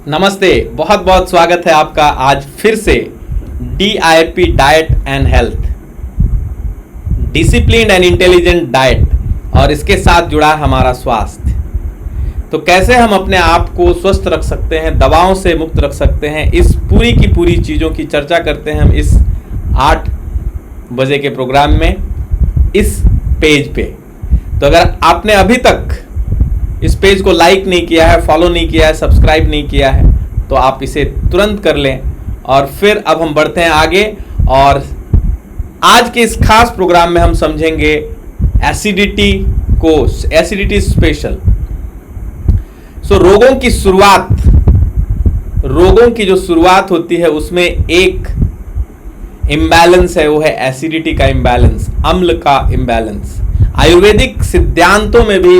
नमस्ते, बहुत बहुत स्वागत है आपका आज फिर से DIP diet and health, discipline and intelligent diet और इसके साथ जुड़ा हमारा स्वास्थ्य। तो कैसे हम अपने आप को स्वस्थ रख सकते हैं, दवाओं से मुक्त रख सकते हैं, इस पूरी की पूरी चीज़ों की चर्चा करते हैं हम इस 8 बजे के प्रोग्राम में इस पेज पे। तो अगर आपने अभी तक इस पेज को लाइक नहीं किया है, फॉलो नहीं किया है, सब्सक्राइब नहीं किया है, तो आप इसे तुरंत कर लें। और फिर अब हम बढ़ते हैं आगे और आज के इस खास प्रोग्राम में हम समझेंगे एसिडिटी को, एसिडिटी स्पेशल। रोगों की जो शुरुआत होती है उसमें एक इम्बैलेंस है, वो है एसिडिटी का इम्बैलेंस, अम्ल का इम्बैलेंस। आयुर्वेदिक सिद्धांतों में भी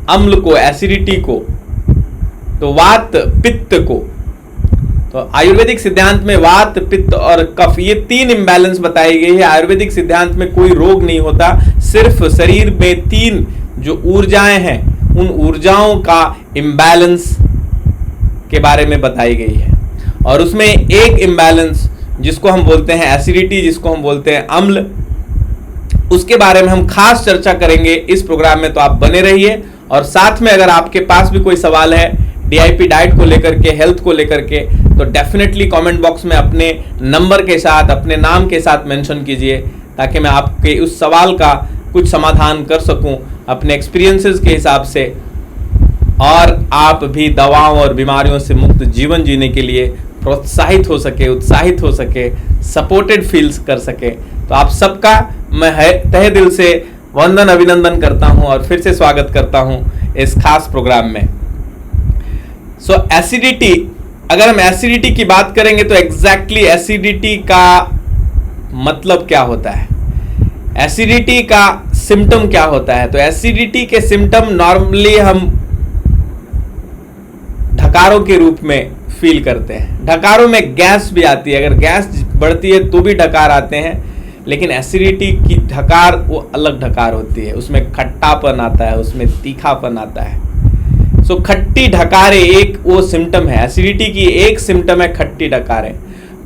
अम्ल को, एसिडिटी को, तो वात पित्त को, तो आयुर्वेदिक सिद्धांत में वात पित्त और कफ, ये 3 इम्बैलेंस बताई गई है। आयुर्वेदिक सिद्धांत में कोई रोग नहीं होता, सिर्फ शरीर में 3 जो ऊर्जाएं हैं उन ऊर्जाओं का इम्बैलेंस के बारे में बताई गई है। और उसमें एक इम्बैलेंस जिसको हम बोलते हैं एसिडिटी, जिसको हम बोलते हैं अम्ल, उसके बारे में हम खास चर्चा करेंगे इस प्रोग्राम में। तो आप बने रहिए और साथ में अगर आपके पास भी कोई सवाल है DIP डाइट को लेकर के, हेल्थ को लेकर के, तो डेफिनेटली कमेंट बॉक्स में अपने नंबर के साथ, अपने नाम के साथ मेंशन कीजिए ताकि मैं आपके उस सवाल का कुछ समाधान कर सकूं अपने एक्सपीरियंसेस के हिसाब से, और आप भी दवाओं और बीमारियों से मुक्त जीवन जीने के लिए प्रोत्साहित हो सके, उत्साहित हो सके, सपोर्टेड फील कर सके। तो आप सबका मैं तहे दिल से वंदन अभिनंदन करता हूं और फिर से स्वागत करता हूं इस खास प्रोग्राम में। एसिडिटी, अगर हम एसिडिटी की बात करेंगे तो एग्जैक्टली एसिडिटी का मतलब क्या होता है, एसिडिटी का सिम्टम क्या होता है। तो एसिडिटी के सिम्टम नॉर्मली हम ढकारों के रूप में फील करते हैं। ढकारों में गैस भी आती है, अगर गैस बढ़ती है तो भी ढकार आते हैं, लेकिन एसिडिटी की ढकार वो अलग ढकार होती है, उसमें खट्टापन आता है, उसमें तीखापन आता है। खट्टी ढकारें एक वो सिम्टम है, एसिडिटी की एक सिम्टम है खट्टी ढकारें।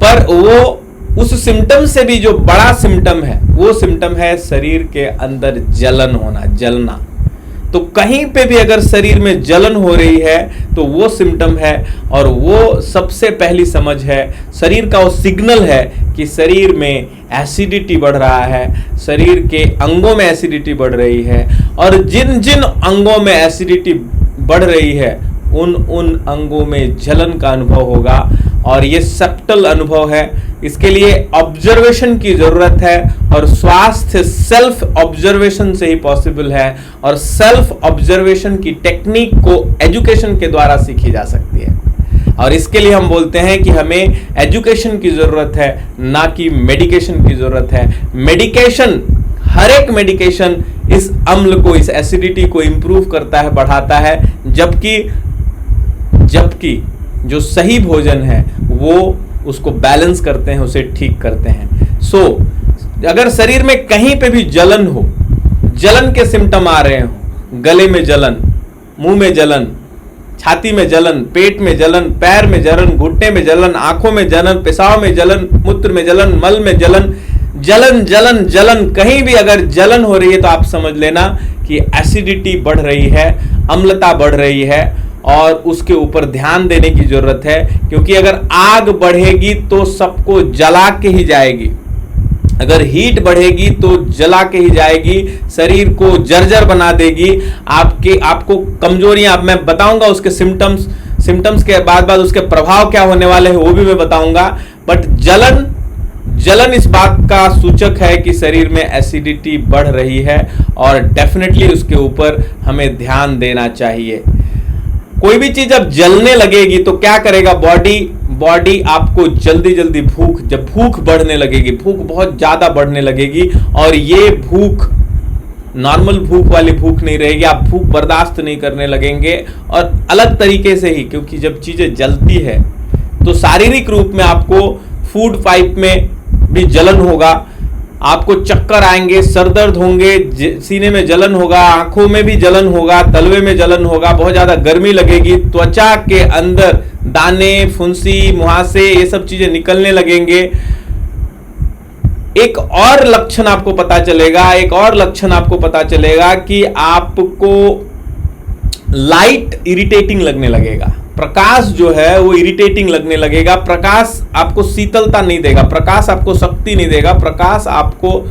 पर वो उस सिम्टम से भी जो बड़ा सिम्टम है वो सिम्टम है शरीर के अंदर जलन होना, जलना। तो कहीं पे भी अगर शरीर में जलन हो रही है तो वो सिम्टम है, और वो सबसे पहली समझ है, शरीर का वो सिग्नल है कि शरीर में एसिडिटी बढ़ रहा है, शरीर के अंगों में एसिडिटी बढ़ रही है। और जिन जिन अंगों में एसिडिटी बढ़ रही है उन अंगों में जलन का अनुभव होगा, और ये सब्टल अनुभव है। इसके लिए ऑब्जर्वेशन की जरूरत है, और स्वास्थ्य सेल्फ ऑब्जर्वेशन से ही पॉसिबल है, और सेल्फ ऑब्जर्वेशन की टेक्निक को एजुकेशन के द्वारा सीखी जा सकती है। और इसके लिए हम बोलते हैं कि हमें एजुकेशन की जरूरत है, ना कि मेडिकेशन की जरूरत है। मेडिकेशन, हर एक मेडिकेशन इस अम्ल को, इस एसिडिटी को इंप्रूव करता है, बढ़ाता है, जबकि जो सही भोजन है वो उसको बैलेंस करते हैं, उसे ठीक करते हैं। अगर शरीर में कहीं पे भी जलन हो, जलन के सिम्टम आ रहे हो, गले में जलन, मुंह में जलन, छाती में जलन, पेट में जलन, पैर में जलन, घुटने में जलन, आंखों में जलन, पेशाब में जलन, मूत्र में जलन, मल में जलन, जलन, कहीं भी अगर जलन हो रही है तो आप समझ लेना कि एसिडिटी बढ़ रही है, अम्लता बढ़ रही है, और उसके ऊपर ध्यान देने की जरूरत है। क्योंकि अगर आग बढ़ेगी तो सबको जला के ही जाएगी, अगर हीट बढ़ेगी तो जला के ही जाएगी, शरीर को जर्जर बना देगी। आपको कमजोरियां, अब मैं बताऊंगा उसके सिम्टम्स के बाद उसके प्रभाव क्या होने वाले हैं वो भी मैं बताऊंगा। बट जलन इस बात का सूचक है कि शरीर में एसिडिटी बढ़ रही है, और डेफिनेटली उसके ऊपर हमें ध्यान देना चाहिए। कोई भी चीज जब जलने लगेगी तो क्या करेगा बॉडी आपको जल्दी जब भूख बढ़ने लगेगी, भूख बहुत ज्यादा बढ़ने लगेगी, और ये भूख नॉर्मल भूख वाली भूख नहीं रहेगी, आप भूख बर्दाश्त नहीं करने लगेंगे, और अलग तरीके से ही, क्योंकि जब चीजें जलती है तो शारीरिक रूप में आपको फूड पाइप में भी जलन होगा, आपको चक्कर आएंगे, सर दर्द होंगे, सीने में जलन होगा, आंखों में भी जलन होगा, तलवे में जलन होगा, बहुत ज्यादा गर्मी लगेगी, त्वचा के अंदर दाने, फुंसी, मुहासे, ये सब चीजें निकलने लगेंगे। एक और लक्षण आपको पता चलेगा कि आपको लाइट इरिटेटिंग लगने लगेगा। प्रकाश जो है वो इरिटेटिंग लगने लगेगा। प्रकाश आपको शीतलता नहीं देगा, प्रकाश आपको शक्ति नहीं देगा, प्रकाश आपको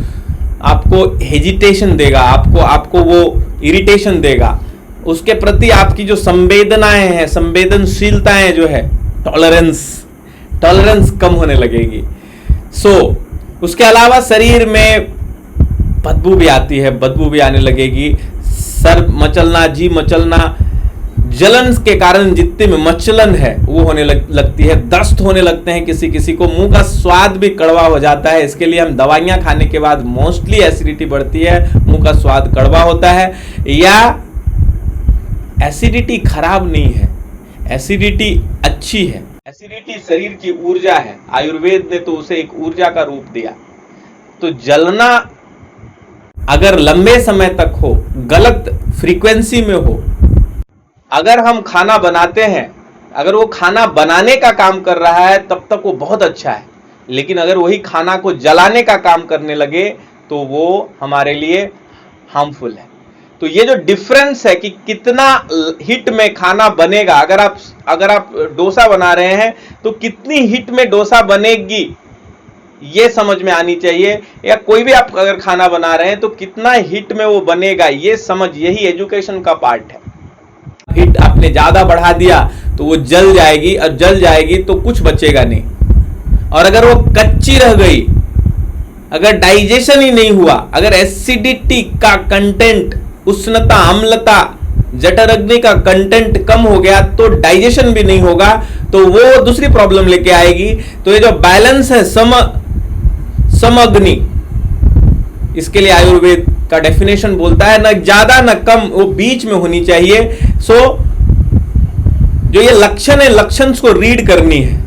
हेजिटेशन देगा, आपको वो इरिटेशन देगा। उसके प्रति आपकी जो संवेदनाएं हैं, संवेदनशीलताएं जो है, टॉलरेंस कम होने लगेगी। उसके अलावा शरीर में बदबू भी आती है, बदबू भी आने लगेगी। सर मचलना, जी मचलना, जलन के कारण जितने में मचलन है वो होने लगती है। दस्त होने लगते हैं किसी को। मुंह का स्वाद भी कड़वा हो जाता है। इसके लिए हम दवाइयां खाने के बाद मोस्टली एसिडिटी बढ़ती है, मुंह का स्वाद कड़वा होता है। या एसिडिटी खराब नहीं है, एसिडिटी अच्छी है। एसिडिटी शरीर की ऊर्जा है। आयुर्वेद ने तो उसे एक ऊर्जा का रूप दिया। तो जलना अगर लंबे समय तक हो, गलत फ्रीक्वेंसी में हो, अगर हम खाना बनाते हैं, अगर वो खाना बनाने का काम कर रहा है तब तक वो बहुत अच्छा है, लेकिन अगर वही खाना को जलाने का काम करने लगे तो वो हमारे लिए हार्मफुल है। तो ये जो डिफरेंस है कि कितना हिट में खाना बनेगा, अगर आप डोसा बना रहे हैं तो कितनी हिट में डोसा बनेगी ये समझ में आनी चाहिए। या कोई भी आप अगर खाना बना रहे हैं तो कितना हिट में वो बनेगा ये समझ, यही एजुकेशन का पार्ट है। हिट आपने ज्यादा बढ़ा दिया तो वो जल जाएगी, और जल जाएगी तो कुछ बचेगा नहीं। और अगर वो कच्ची रह गई, अगर डाइजेशन ही नहीं हुआ, अगर एसिडिटी का कंटेंट, उष्णता, अम्लता, जठर अग्नि का कंटेंट कम हो गया तो डाइजेशन भी नहीं होगा, तो वो दूसरी प्रॉब्लम लेके आएगी। तो ये जो बैलेंस है, समअग्नि, इसके लिए आयुर्वेद का डेफिनेशन बोलता है न ज्यादा न कम, वो बीच में होनी चाहिए। जो ये लक्षण है, लक्षण को रीड करनी है।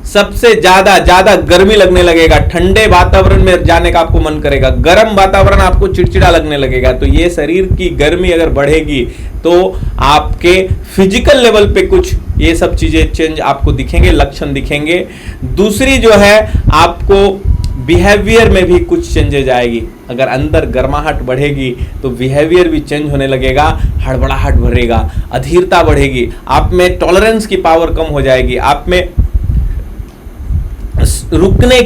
सबसे ज्यादा गर्मी लगने लगेगा, ठंडे वातावरण में जाने का आपको मन करेगा, गर्म वातावरण आपको चिड़चिड़ा लगने लगेगा। तो ये शरीर की गर्मी अगर बढ़ेगी तो आपके फिजिकल लेवल पे कुछ ये सब चीजें चेंज आपको दिखेंगे, लक्षण दिखेंगे। दूसरी जो है, आपको बिहेवियर में भी कुछ चेंजेज आएगी। अगर अंदर गर्माहट बढ़ेगी तो बिहेवियर भी चेंज होने लगेगा, हड़बड़ाहट बढ़ेगा, अधीरता बढ़ेगी, आप में टॉलरेंस की पावर कम हो जाएगी, आप में रुकने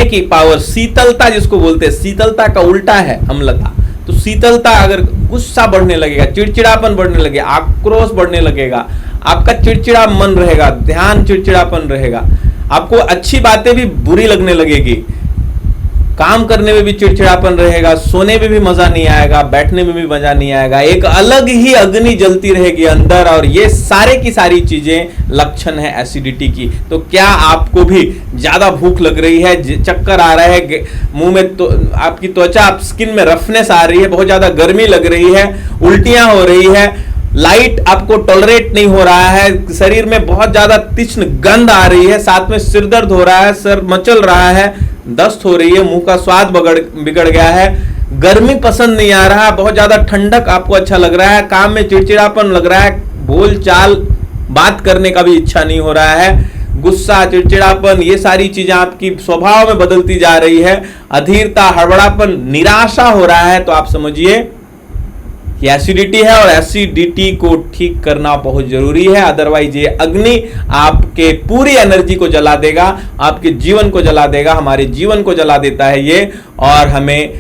की पावर, शीतलता जिसको बोलते हैं, शीतलता का उल्टा है अम्लता। तो शीतलता, अगर गुस्सा बढ़ने लगेगा, चिड़चिड़ापन बढ़ने लगेगा, आक्रोश बढ़ने लगेगा, आपका चिड़चिड़ा मन रहेगा, ध्यान चिड़चिड़ापन रहेगा, आपको अच्छी बातें भी बुरी लगने लगेगी, काम करने में भी चिड़चिड़ापन रहेगा, सोने में भी मजा नहीं आएगा, बैठने में भी मजा नहीं आएगा, एक अलग ही अग्नि जलती रहेगी अंदर। और ये सारे की सारी चीजें लक्षण है एसिडिटी की। तो क्या आपको भी ज्यादा भूख लग रही है, चक्कर आ रहा है, मुंह में तो आपकी त्वचा, स्किन में रफनेस आ रही है, बहुत ज्यादा गर्मी लग रही है, उल्टियां हो रही है, लाइट आपको टॉलरेट नहीं हो रहा है, शरीर में बहुत ज्यादा तीक्ष्ण गंध आ रही है, साथ में सिर दर्द हो रहा है, सर मचल रहा है, दस्त हो रही है, मुंह का स्वाद बिगड़ गया है, गर्मी पसंद नहीं आ रहा, बहुत ज्यादा ठंडक आपको अच्छा लग रहा है, काम में चिड़चिड़ापन लग रहा है, बोल चाल बात करने का भी इच्छा नहीं हो रहा है, गुस्सा, चिड़चिड़ापन, ये सारी चीजें आपकी स्वभाव में बदलती जा रही है, अधीरता, हड़बड़ापन, निराशा हो रहा है, तो आप समझिए ये एसिडिटी है। और एसिडिटी को ठीक करना बहुत जरूरी है, अदरवाइज ये अग्नि आपके पूरी एनर्जी को जला देगा, आपके जीवन को जला देगा, हमारे जीवन को जला देता है ये, और हमें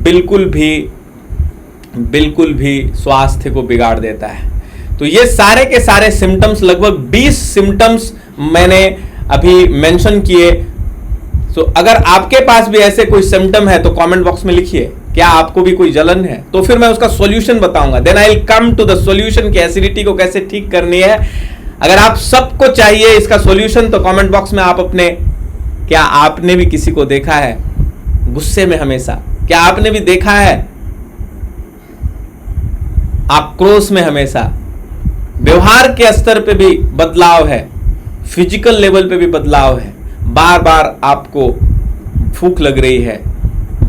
बिल्कुल भी स्वास्थ्य को बिगाड़ देता है। तो ये सारे के सारे सिम्टम्स, लगभग 20 सिम्टम्स मैंने अभी मेंशन किए। तो अगर आपके पास भी ऐसे कोई सिम्टम है तो कमेंट बॉक्स में लिखिए, क्या आपको भी कोई जलन है, तो फिर मैं उसका सॉल्यूशन बताऊंगा। Then I will come to the solution कि एसिडिटी को कैसे ठीक करनी है। अगर आप सबको चाहिए इसका सॉल्यूशन तो कमेंट बॉक्स में आप अपने, क्या आपने भी किसी को देखा है गुस्से में हमेशा, क्या आपने भी देखा है आक्रोश में हमेशा, व्यवहार के स्तर पे भी बदलाव है, फिजिकल लेवल पे भी बदलाव है, बार बार आपको भूख लग रही है,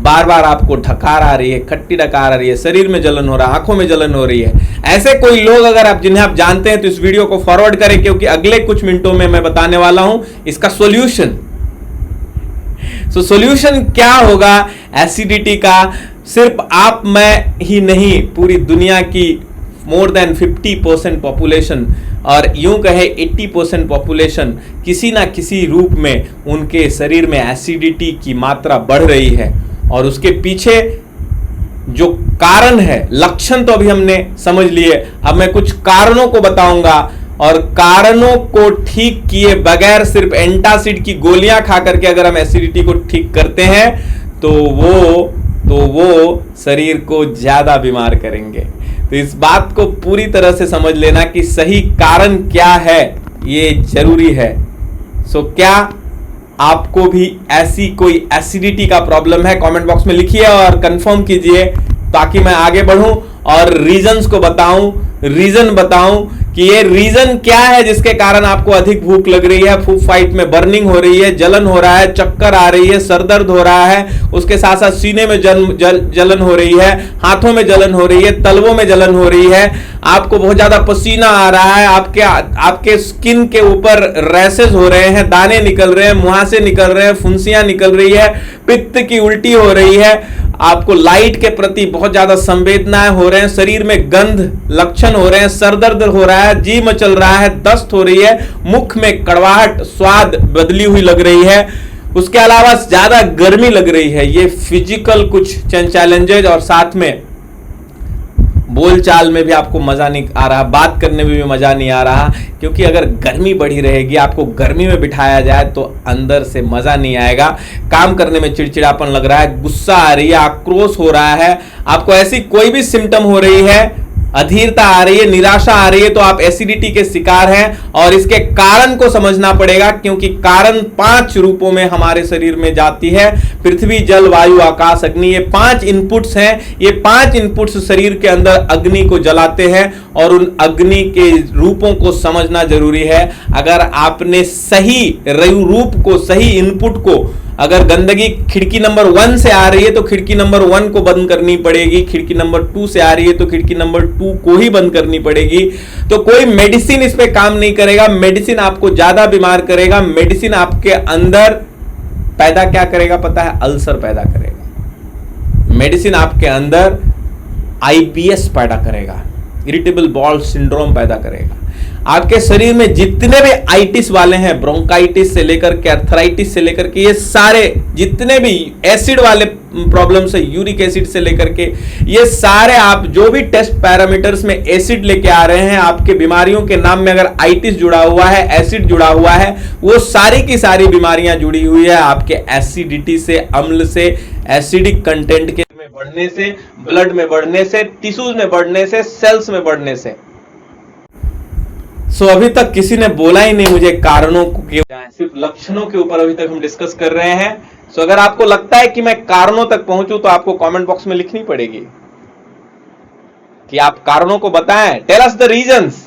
बार बार आपको डकार आ रही है, खट्टी डकार आ रही है, शरीर में जलन हो रहा है, आंखों में जलन हो रही है, ऐसे कोई लोग अगर आप जिन्हें आप जानते हैं तो इस वीडियो को फॉरवर्ड करें, क्योंकि अगले कुछ मिनटों में मैं बताने वाला हूं इसका सॉल्यूशन। सो सॉल्यूशन क्या होगा एसिडिटी का? सिर्फ आप मैं ही नहीं, पूरी दुनिया की मोर देन 50% पॉपुलेशन और यूं कहे 80% पॉपुलेशन किसी ना किसी रूप में उनके शरीर में एसिडिटी की मात्रा बढ़ रही है। और उसके पीछे जो कारण है, लक्षण तो अभी हमने समझ लिए, अब मैं कुछ कारणों को बताऊंगा और कारणों को ठीक किए बगैर सिर्फ एंटासिड की गोलियां खा करके अगर हम एसिडिटी को ठीक करते हैं तो वो शरीर को ज्यादा बीमार करेंगे। तो इस बात को पूरी तरह से समझ लेना कि सही कारण क्या है, ये जरूरी है। सो क्या आपको भी ऐसी कोई एसिडिटी का प्रॉब्लम है? कमेंट बॉक्स में लिखिए और कंफर्म कीजिए ताकि मैं आगे बढ़ूं और रीजंस को बताऊं, रीजन बताऊं कि ये रीजन क्या है जिसके कारण आपको अधिक भूख लग रही है, फूड फाइट में बर्निंग हो रही है, जलन हो रहा है, चक्कर आ रही है, सर दर्द हो रहा है, उसके साथ साथ सीने में जलन हो रही है, हाथों में जलन हो रही है, तलवों में जलन हो रही है, आपको बहुत ज्यादा पसीना आ रहा है, आपके स्किन के ऊपर रैशेज हो रहे हैं, दाने निकल रहे हैं, मुहासे निकल रहे हैं, फुंसियां निकल रही है, पित्त की उल्टी हो रही है, आपको लाइट के प्रति बहुत ज्यादा संवेदनाएं हो रहे हैं, शरीर में गंध लक्षण हो रहे हैं, सर दर्द हो रहा है, जी मचल रहा है, दस्त हो रही है, मुख में कड़वाहट, स्वाद बदली हुई लग रही है, उसके अलावा ज्यादा गर्मी लग रही है। ये फिजिकल कुछ चैलेंजेज और साथ में बोलचाल में भी आपको मजा नहीं आ रहा, बात करने में भी मजा नहीं आ रहा, क्योंकि अगर गर्मी बढ़ी रहेगी, आपको गर्मी में बिठाया जाए तो अंदर से मजा नहीं आएगा, काम करने में चिड़चिड़ापन लग रहा है, गुस्सा आ रही है, आक्रोश हो रहा है, आपको ऐसी कोई भी सिम्टम हो रही है, अधीरता आ रही है, निराशा आ रही है, तो आप एसिडिटी के शिकार हैं। और इसके कारण को समझना पड़ेगा, क्योंकि कारण 5 रूपों में हमारे शरीर में जाती है। पृथ्वी, जल, वायु, आकाश, अग्नि, ये 5 इनपुट्स हैं। ये 5 इनपुट्स शरीर के अंदर अग्नि को जलाते हैं और उन अग्नि के रूपों को समझना जरूरी है। अगर आपने सही रूप को, सही इनपुट को, अगर गंदगी खिड़की नंबर 1 से आ रही है तो खिड़की नंबर 1 को बंद करनी पड़ेगी, खिड़की नंबर 2 से आ रही है तो खिड़की नंबर 2 को ही बंद करनी पड़ेगी। तो कोई मेडिसिन इस पे काम नहीं करेगा, मेडिसिन आपको ज्यादा बीमार करेगा। मेडिसिन आपके अंदर पैदा क्या करेगा पता है? अल्सर पैदा करेगा। मेडिसिन आपके अंदर IBS पैदा करेगा, इरिटेबल बाउल सिंड्रोम पैदा करेगा। आपके शरीर में जितने भी आइटिस वाले हैं, ब्रोंकाइटिस से लेकर के अर्थराइटिस से लेकर के ये सारे जितने भी एसिड वाले प्रॉब्लम्स है, यूरिक एसिड से लेकर के ये सारे, आप जो भी टेस्ट पैरामीटर्स में एसिड लेके आ रहे हैं, आपके बीमारियों के नाम में अगर आइटिस जुड़ा हुआ है, एसिड जुड़ा हुआ है, वो सारी की सारी बीमारियां जुड़ी हुई है आपके एसिडिटी से, अम्ल से, एसिडिक कंटेंट के में बढ़ने से, ब्लड में बढ़ने से, टिश्यूज में बढ़ने से, सेल्स में बढ़ने से। सो अभी तक किसी ने बोला ही नहीं मुझे कारणों के, सिर्फ लक्षणों के ऊपर अभी तक हम डिस्कस कर रहे हैं। सो अगर आपको लगता है कि मैं कारणों तक पहुंचूं तो आपको कमेंट बॉक्स में लिखनी पड़ेगी कि आप कारणों को बताएं। Tell us the reasons.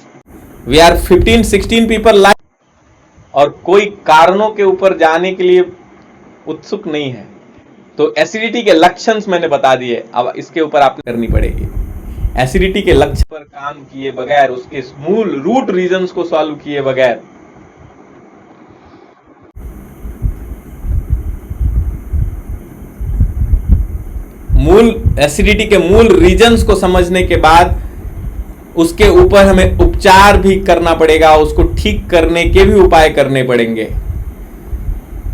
We are 15-16 people like, और कोई कारणों के ऊपर जाने के लिए उत्सुक नहीं है। तो एसिडिटी के लक्षण मैंने बता दिए, अब इसके ऊपर आपको करनी पड़ेगी। एसिडिटी के लक्ष्य पर काम किए बगैर, उसके मूल रूट रीजंस को सॉल्व किए बगैर एसिडिटी के मूल रीजंस को समझने के बाद उसके ऊपर हमें उपचार भी करना पड़ेगा, उसको ठीक करने के भी उपाय करने पड़ेंगे।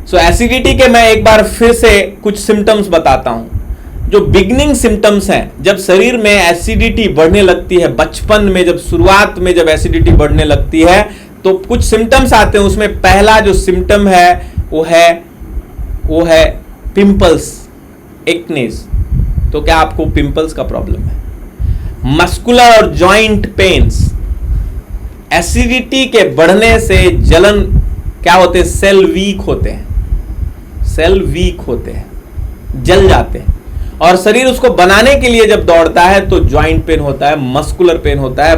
सो एसिडिटी के मैं एक बार फिर से कुछ सिम्टम्स बताता हूं। जो बिगनिंग सिम्टम्स हैं, जब शरीर में एसिडिटी बढ़ने लगती है, बचपन में जब शुरुआत में जब एसिडिटी बढ़ने लगती है तो कुछ सिम्टम्स आते हैं। उसमें पहला जो सिम्टम है वो है पिंपल्स, एक्नेस। तो क्या आपको पिंपल्स का प्रॉब्लम है? मस्कुलर और जॉइंट पेन्स, एसिडिटी के बढ़ने से जलन क्या होते हैं? सेल वीक होते हैं, सेल वीक होते हैं, जल जाते हैं, और शरीर उसको बनाने के लिए जब दौड़ता है तो जॉइंट पेन होता है, मस्कुलर पेन होता है।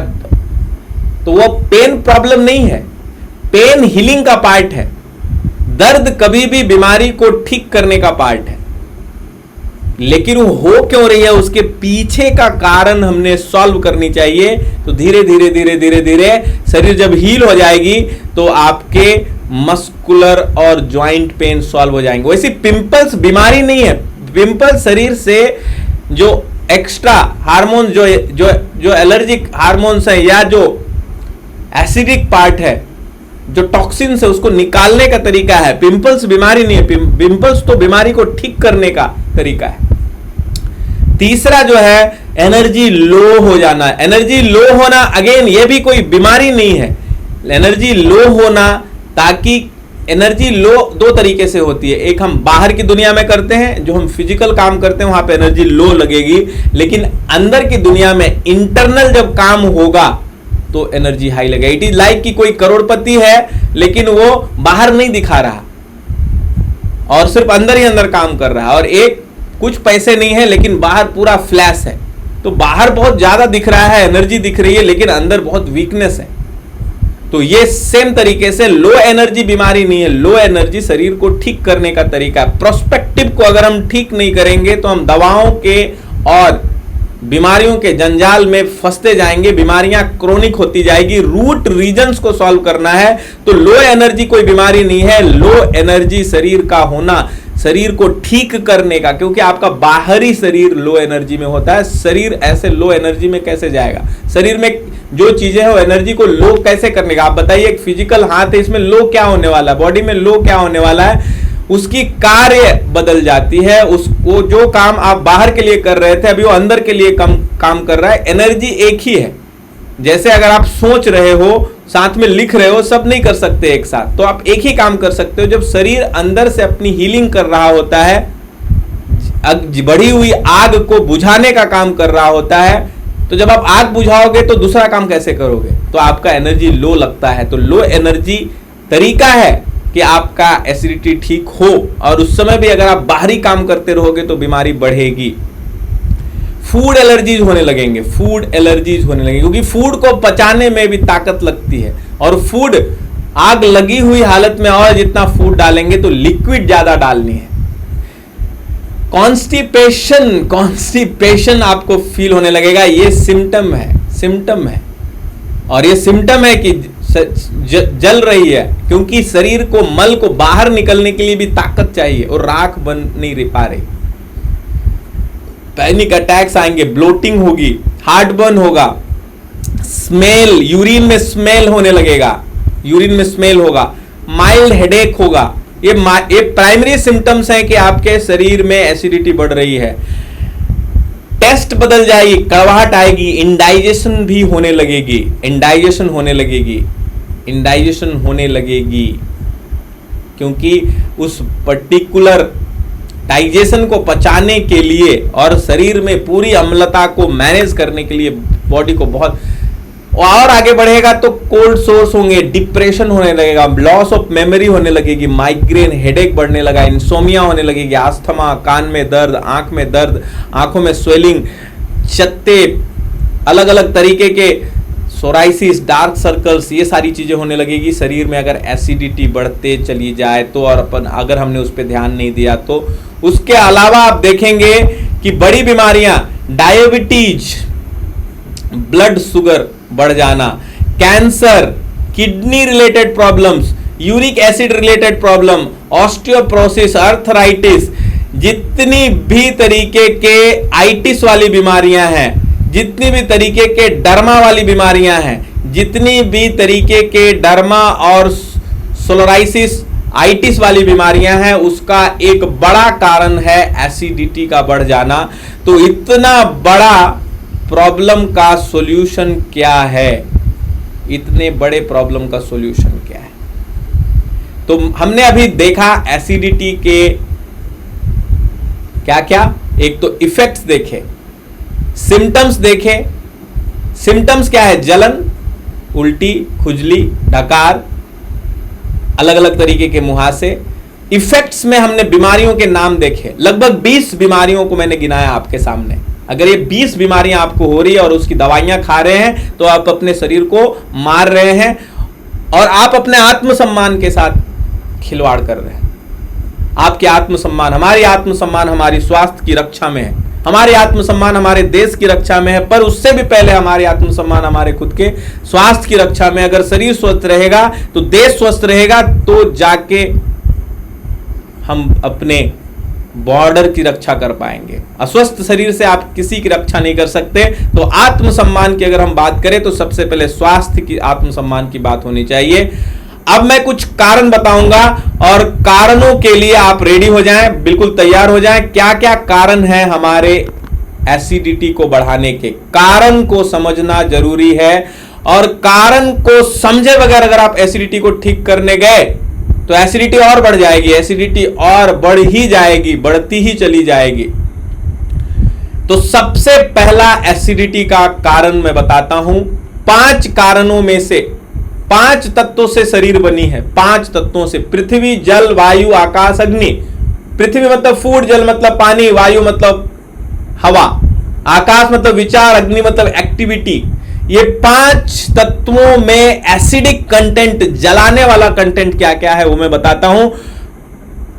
तो वो पेन प्रॉब्लम नहीं है, पेन हीलिंग का पार्ट है। दर्द कभी भी बीमारी को ठीक करने का पार्ट है। लेकिन वो हो क्यों रही है, उसके पीछे का कारण हमने सॉल्व करनी चाहिए। तो धीरे धीरे धीरे धीरे धीरे शरीर जब हील हो जाएगी तो आपके मस्कुलर और जॉइंट पेन सॉल्व हो जाएंगे। वैसे पिंपल्स बीमारी नहीं है, पिंपल्स शरीर से जो एक्स्ट्रा हार्मोन जो जो जो एलर्जिक हार्मोन्स है या जो एसिडिक पार्ट है, जो टॉक्सिन्स है, उसको निकालने का तरीका है। पिंपल्स बीमारी नहीं है, पिंपल्स तो बीमारी को ठीक करने का तरीका है। तीसरा जो है एनर्जी लो हो जाना। एनर्जी लो होना अगेन ये भी कोई बीमारी नहीं है। एनर्जी लो होना, ताकि एनर्जी लो दो तरीके से होती है। एक हम बाहर की दुनिया में करते हैं, जो हम फिजिकल काम करते हैं वहां पे एनर्जी लो लगेगी, लेकिन अंदर की दुनिया में इंटरनल जब काम होगा तो एनर्जी हाई लगेगी। इट इज लाइक कि कोई करोड़पति है लेकिन वो बाहर नहीं दिखा रहा और सिर्फ अंदर ही अंदर काम कर रहा है, और एक कुछ पैसे नहीं है लेकिन बाहर पूरा फ्लैश है। तो बाहर बहुत ज्यादा दिख रहा है, एनर्जी दिख रही है, लेकिन अंदर बहुत वीकनेस है। तो ये सेम तरीके से लो एनर्जी बीमारी नहीं है, लो एनर्जी शरीर को ठीक करने का तरीका है। प्रोस्पेक्टिव को अगर हम ठीक नहीं करेंगे तो हम दवाओं के और बीमारियों के जंजाल में फंसते जाएंगे, बीमारियां क्रोनिक होती जाएगी। रूट रीजंस को सॉल्व करना है तो लो एनर्जी कोई बीमारी नहीं है। लो एनर्जी शरीर का होना शरीर को ठीक करने का, क्योंकि आपका बाहरी शरीर लो एनर्जी में होता है। शरीर ऐसे लो एनर्जी में कैसे जाएगा? शरीर में जो चीजें हैं वो एनर्जी को लो कैसे करने का? आप बताइए, एक फिजिकल हाथ है, इसमें लो क्या होने वाला है? बॉडी में लो क्या होने वाला है? उसकी कार्य बदल जाती है। उसको जो काम आप बाहर के लिए कर रहे थे अभी वो अंदर के लिए काम कर रहा है। एनर्जी एक ही है। जैसे अगर आप सोच रहे हो, साथ में लिख रहे हो, सब नहीं कर सकते एक साथ, तो आप एक ही काम कर सकते हो। जब शरीर अंदर से अपनी हीलिंग कर रहा होता है, बढ़ी हुई आग को बुझाने का काम कर रहा होता है, तो जब आप आग बुझाओगे तो दूसरा काम कैसे करोगे? तो आपका एनर्जी लो लगता है। तो लो एनर्जी तरीका है कि आपका एसिडिटी ठीक हो, और उस समय भी अगर आप बाहरी काम करते रहोगे तो बीमारी बढ़ेगी। फूड एलर्जीज होने लगेंगे, फूड एलर्जीज होने लगेंगे, क्योंकि फूड को पचाने में भी ताकत लगती है, और फूड आग लगी हुई हालत में और जितना फूड डालेंगे तो लिक्विड ज्यादा डालनी है। कॉन्स्टिपेशन आपको फील होने लगेगा, ये सिम्टम है, और ये सिम्टम है कि जल रही है, क्योंकि शरीर को मल को बाहर निकलने के लिए भी ताकत चाहिए और राख बन नहीं पा रही। पैनिक अटैक्स आएंगे, ब्लोटिंग होगी, हार्ट बर्न होगा, स्मेल, यूरिन में स्मेल होने लगेगा, यूरिन में स्मेल होगा, माइल्ड हेडेक होगा। ये प्राइमरी सिम्टम्स हैं कि आपके शरीर में एसिडिटी बढ़ रही है। टेस्ट बदल जाएगी, कड़वाहट आएगी, इंडाइजेशन भी होने लगेगी, इंडाइजेशन होने लगेगी, क्योंकि उस पर्टिकुलर डाइजेशन को पचाने के लिए और शरीर में पूरी अम्लता को मैनेज करने के लिए बॉडी को बहुत, और आगे बढ़ेगा तो कोल्ड सोर्स होंगे, डिप्रेशन होने लगेगा, लॉस ऑफ मेमोरी होने लगेगी, माइग्रेन, हेडेक बढ़ने लगा, इंसोमिया होने लगेगी, आस्थमा, कान में दर्द, आंख में दर्द, आंखों में स्वेलिंग, चत्ते, अलग अलग तरीके के सोराइसिस, डार्क सर्कल्स, ये सारी चीजें होने लगेगी शरीर में अगर एसिडिटी बढ़ते चली जाए तो, और अगर हमने उस पर ध्यान नहीं दिया तो। उसके अलावा आप देखेंगे कि बड़ी बीमारियां, डायबिटीज, ब्लड शुगर बढ़ जाना, cancer, kidney related problems, uric acid related problem, osteoporosis, arthritis, जितनी भी तरीके के आइटिस वाली बीमारियां हैं, जितनी भी तरीके के डर्मा वाली बीमारियां हैं, जितनी भी तरीके के डर्मा और सोलोराइसिस, आइटिस वाली बीमारियां हैं, उसका एक बड़ा कारण है एसिडिटी का बढ़ जाना। तो इतना बड़ा प्रॉब्लम का सॉल्यूशन क्या है? इतने बड़े प्रॉब्लम का सॉल्यूशन क्या है? तो हमने अभी देखा एसिडिटी के क्या क्या, एक तो इफेक्ट्स देखे, सिम्टम्स देखे। सिम्टम्स क्या है? जलन, उल्टी, खुजली, डकार, अलग अलग तरीके के मुहासे। इफेक्ट्स में हमने बीमारियों के नाम देखे, लगभग 20 बीमारियों को मैंने गिनाया आपके सामने। अगर ये 20 बीमारियां आपको हो रही है और उसकी दवाइयां खा रहे हैं तो आप अपने शरीर को मार रहे हैं और आप अपने आत्मसम्मान के साथ खिलवाड़ कर रहे हैं। आपके आत्मसम्मान, हमारी आत्मसम्मान हमारी स्वास्थ्य की रक्षा में है, हमारी आत्मसम्मान हमारे देश की रक्षा में है, पर उससे भी पहले हमारी आत्मसम्मान हमारे खुद के स्वास्थ्य की रक्षा में। अगर शरीर स्वस्थ रहेगा तो देश स्वस्थ रहेगा, तो जाके हम अपने बॉर्डर की रक्षा कर पाएंगे। अस्वस्थ शरीर से आप किसी की रक्षा नहीं कर सकते। तो आत्मसम्मान की अगर हम बात करें तो सबसे पहले स्वास्थ्य की, आत्मसम्मान की बात होनी चाहिए। अब मैं कुछ कारण बताऊंगा और कारणों के लिए आप रेडी हो जाएं, बिल्कुल तैयार हो जाएं। क्या क्या कारण है हमारे एसिडिटी को बढ़ाने के, कारण को समझना जरूरी है। और कारण को समझे बगैर अगर आप एसिडिटी को ठीक करने गए तो एसिडिटी और बढ़ जाएगी, एसिडिटी और बढ़ ही जाएगी, बढ़ती ही चली जाएगी। तो सबसे पहला एसिडिटी का कारण मैं बताता हूं। 5 कारणों में से, 5 तत्वों से शरीर बनी है, 5 तत्वों से, पृथ्वी, जल, वायु, आकाश, अग्नि। पृथ्वी मतलब फूड, जल मतलब पानी, वायु मतलब हवा, आकाश मतलब विचार, अग्नि मतलब एक्टिविटी। ये 5 तत्वों में एसिडिक कंटेंट, जलाने वाला कंटेंट क्या क्या है वो मैं बताता हूं।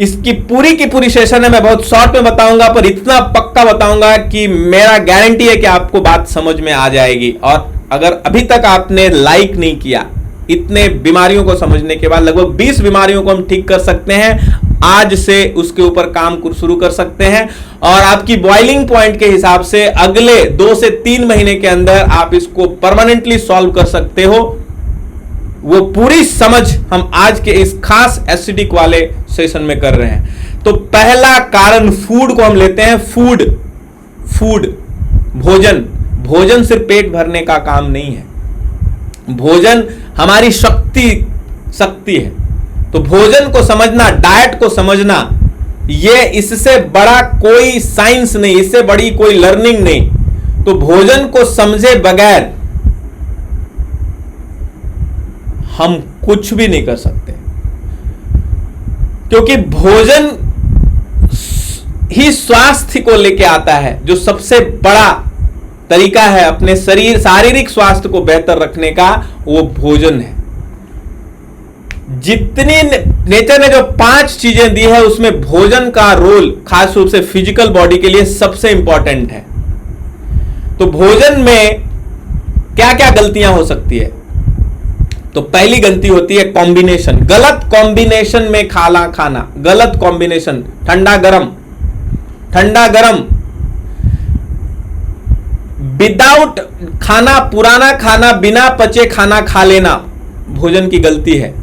इसकी पूरी की पूरी सेशन है, मैं बहुत शॉर्ट में बताऊंगा, पर इतना पक्का बताऊंगा कि मेरा गारंटी है कि आपको बात समझ में आ जाएगी। और अगर अभी तक आपने लाइक नहीं किया, इतने बीमारियों को समझने के बाद, लगभग 20 बीमारियों को हम ठीक कर सकते हैं, आज से उसके ऊपर काम शुरू कर सकते हैं। और आपकी बॉइलिंग पॉइंट के हिसाब से अगले 2 से 3 महीने के अंदर आप इसको परमानेंटली सॉल्व कर सकते हो। वो पूरी समझ हम आज के इस खास एसिडिक वाले सेशन में कर रहे हैं। तो पहला कारण फूड को हम लेते हैं। फूड, भोजन। भोजन सिर्फ पेट भरने का काम नहीं है, भोजन हमारी शक्ति है। तो भोजन को समझना, डाइट को समझना, ये इससे बड़ा कोई साइंस नहीं, इससे बड़ी कोई लर्निंग नहीं। तो भोजन को समझे बगैर हम कुछ भी नहीं कर सकते, क्योंकि भोजन ही स्वास्थ्य को लेके आता है। जो सबसे बड़ा तरीका है अपने शारीरिक स्वास्थ्य को बेहतर रखने का, वो भोजन है। जितनी नेचर ने जो 5 चीजें दी है, उसमें भोजन का रोल खास रूप से फिजिकल बॉडी के लिए सबसे इंपॉर्टेंट है। तो भोजन में क्या क्या गलतियां हो सकती है? तो पहली गलती होती है कॉम्बिनेशन, गलत कॉम्बिनेशन में खाना, गलत कॉम्बिनेशन, ठंडा गरम, विदाउट खाना, पुराना खाना, बिना पचे खाना खा लेना भोजन की गलती है।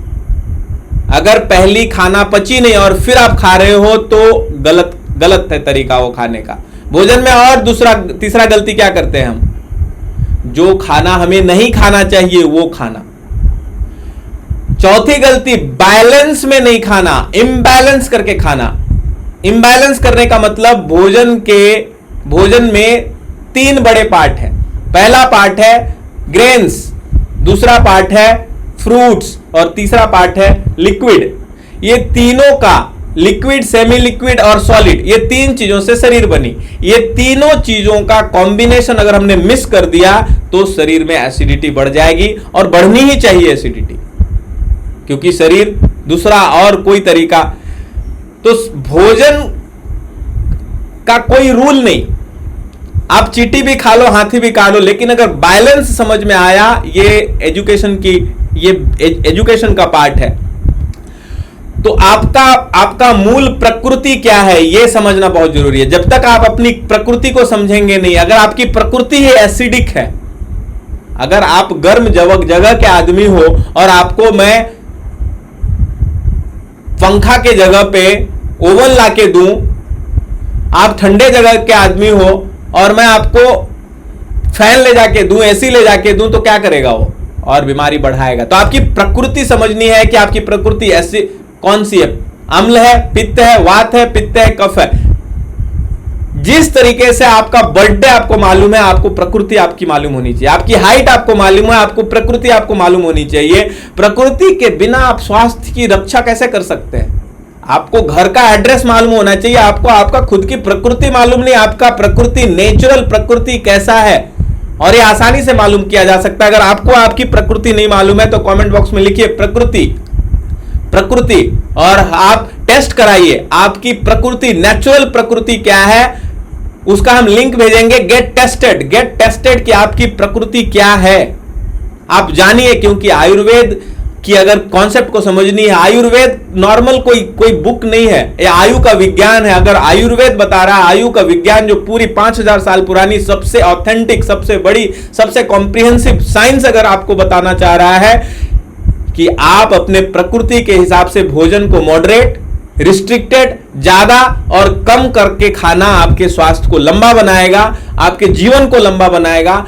अगर पहली खाना पची नहीं और फिर आप खा रहे हो तो गलत है तरीका वो खाने का भोजन में। और तीसरा गलती क्या करते हैं हम? जो खाना हमें नहीं खाना चाहिए वो खाना। चौथी गलती, बैलेंस में नहीं खाना, इम्बैलेंस करके खाना। इम्बैलेंस करने का मतलब भोजन में 3 बड़े पार्ट हैं। पहला पार्ट है ग्रेन्स, दूसरा पार्ट है फ्रूट्स और तीसरा पार्ट है लिक्विड। ये तीनों का, लिक्विड, सेमी लिक्विड और सॉलिड, ये 3 चीजों से शरीर बनी। ये तीनों चीजों का कॉम्बिनेशन अगर हमने मिस कर दिया तो शरीर में एसिडिटी बढ़ जाएगी, और बढ़नी ही चाहिए एसिडिटी, क्योंकि शरीर दूसरा और कोई तरीका। तो भोजन का कोई रूल नहीं, आप चींटी भी खा लो, हाथी भी खा लो, लेकिन अगर बैलेंस समझ में आया, ये एजुकेशन का पार्ट है। तो आपका मूल प्रकृति क्या है ये समझना बहुत जरूरी है। जब तक आप अपनी प्रकृति को समझेंगे नहीं, अगर आपकी प्रकृति ही एसिडिक है, अगर आप गर्म जगह के आदमी हो और आपको मैं पंखा के जगह पे ओवन लाके दूं, आप ठंडे जगह के आदमी हो और मैं आपको फैन ले जाके दूं, एसी ले जाके दूं, तो क्या करेगा वो? और बीमारी बढ़ाएगा। तो आपकी प्रकृति समझनी है कि आपकी प्रकृति ऐसी कौन सी है, अम्ल है, पित्त है, वात है, पित्त है, कफ है। जिस तरीके से आपका बर्थडे आपको मालूम है, आपको प्रकृति आपकी मालूम होनी चाहिए। आपकी हाइट आपको मालूम है, आपको प्रकृति आपको मालूम होनी चाहिए। प्रकृति के बिना आप स्वास्थ्य की रक्षा कैसे कर सकते हैं? आपको घर का एड्रेस मालूम होना चाहिए, आपको आपका खुद की प्रकृति मालूम नहीं, आपका प्रकृति, नेचुरल प्रकृति कैसा है, और ये आसानी से मालूम किया जा सकता है। अगर आपको आपकी प्रकृति नहीं मालूम है तो कमेंट बॉक्स में लिखिए प्रकृति। प्रकृति, और आप टेस्ट कराइए आपकी प्रकृति, नेचुरल प्रकृति क्या है, उसका हम लिंक भेजेंगे। गेट टेस्टेड कि आपकी प्रकृति क्या है, आप जानिए। क्योंकि आयुर्वेद की अगर कॉन्सेप्ट को समझनी है, आयुर्वेद नॉर्मल कोई बुक नहीं है, ये आयु का विज्ञान है। अगर आयुर्वेद बता रहा है, आयु का विज्ञान जो पूरी 5000 साल पुरानी सबसे ऑथेंटिक, सबसे बड़ी, सबसे कॉम्प्रिहेंसिव साइंस अगर आपको बताना चाह रहा है कि आप अपने प्रकृति के हिसाब से भोजन को मॉडरेट, रिस्ट्रिक्टेड, ज्यादा और कम करके खाना आपके स्वास्थ्य को लंबा बनाएगा, आपके जीवन को लंबा बनाएगा,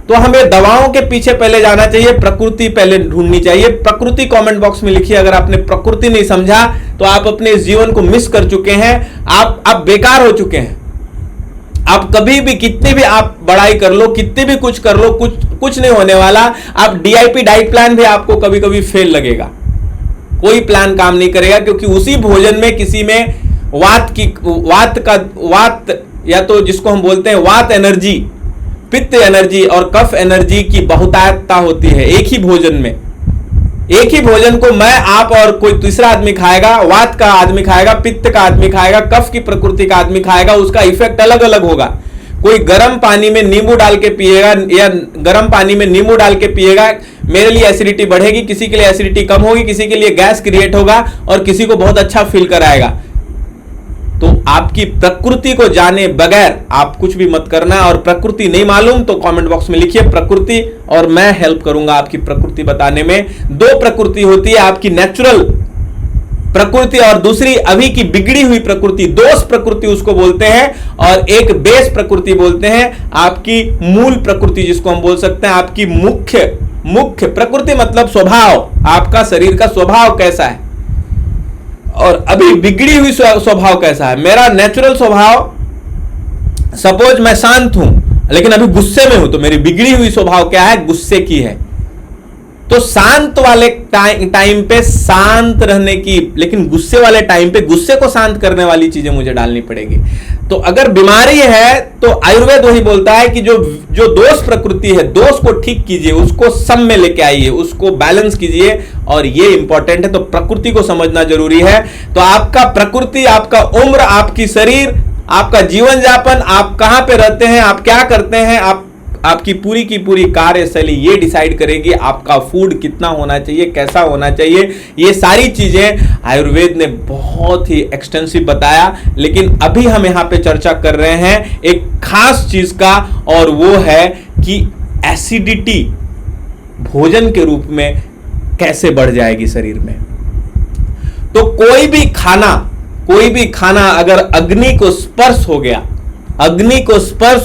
तो हमें दवाओं के पीछे पहले जाना चाहिए, प्रकृति पहले ढूंढनी चाहिए। प्रकृति कमेंट बॉक्स में लिखिए। अगर आपने प्रकृति नहीं समझा तो आप अपने इस जीवन को मिस कर चुके हैं, आप बेकार हो चुके हैं। आप कभी भी कितनी भी आप बड़ाई कर लो, कितनी भी कुछ कर लो, कुछ नहीं होने वाला। आप DIP डाइट प्लान भी आपको कभी कभी फेल लगेगा, कोई प्लान काम नहीं करेगा, क्योंकि उसी भोजन में किसी में वात या तो जिसको हम बोलते हैं वात एनर्जी, पित्त एनर्जी और कफ एनर्जी की बहुतायतता होती है एक ही भोजन में। एक ही भोजन को मैं, आप और कोई तीसरा आदमी खाएगा, वात का आदमी खाएगा, पित्त का आदमी खाएगा, कफ की प्रकृति का आदमी खाएगा, उसका इफेक्ट अलग अलग होगा। कोई गर्म पानी में नींबू डाल के पिएगा या गर्म पानी में नींबू डाल के पिएगा, मेरे लिए एसिडिटी बढ़ेगी, किसी के लिए एसिडिटी कम होगी, किसी के लिए गैस क्रिएट होगा और किसी को बहुत अच्छा फील कराएगा। तो आपकी प्रकृति को जाने बगैर आप कुछ भी मत करना। और प्रकृति नहीं मालूम तो कमेंट बॉक्स में लिखिए प्रकृति, और मैं हेल्प करूंगा आपकी प्रकृति बताने में। 2 प्रकृति होती है, आपकी नेचुरल प्रकृति और दूसरी अभी की बिगड़ी हुई प्रकृति, दोष प्रकृति उसको बोलते हैं, और एक बेस प्रकृति बोलते हैं, आपकी मूल प्रकृति जिसको हम बोल सकते हैं। आपकी मुख्य प्रकृति मतलब स्वभाव, आपका शरीर का स्वभाव कैसा है और अभी बिगड़ी हुई स्वभाव कैसा है। मेरा नेचुरल स्वभाव, सपोज मैं शांत हूं लेकिन अभी गुस्से में हूं, तो मेरी बिगड़ी हुई स्वभाव क्या है, गुस्से की है। तो शांत वाले टाइम पे शांत रहने की, लेकिन गुस्से वाले टाइम पे गुस्से को शांत करने वाली चीजें मुझे डालनी पड़ेगी। तो अगर बीमारी है तो आयुर्वेद वही बोलता है कि जो दोष प्रकृति है, दोष को ठीक कीजिए, उसको सम में लेके आइए, उसको बैलेंस कीजिए, और ये इंपॉर्टेंट है। तो प्रकृति को समझना जरूरी है। तो आपका प्रकृति, आपका उम्र, आपकी शरीर, आपका जीवन यापन, आप कहां पे रहते हैं, आप क्या करते हैं, आपकी पूरी की पूरी कार्यशैली ये डिसाइड करेगी आपका फूड कितना होना चाहिए, कैसा होना चाहिए। ये सारी चीजें आयुर्वेद ने बहुत ही एक्सटेंसिव बताया, लेकिन अभी हम यहां पे चर्चा कर रहे हैं एक खास चीज का, और वो है कि एसिडिटी भोजन के रूप में कैसे बढ़ जाएगी शरीर में। तो कोई भी खाना अगर अग्नि को स्पर्श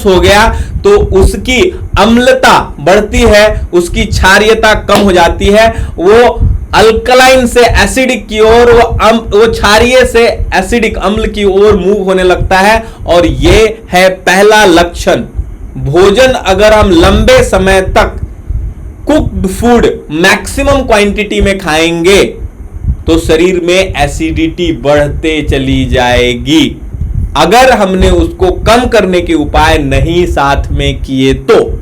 हो गया तो उसकी अम्लता बढ़ती है, उसकी क्षारीयता कम हो जाती है, वो अल्कलाइन से एसिडिक की ओर, वो क्षारीय से एसिडिक अम्ल की ओर मूव होने लगता है। और ये है पहला लक्षण। भोजन अगर हम लंबे समय तक कुक्ड फूड मैक्सिमम क्वांटिटी में खाएंगे तो शरीर में एसिडिटी बढ़ते चली जाएगी, अगर हमने उसको कम करने के उपाय नहीं साथ में किए तो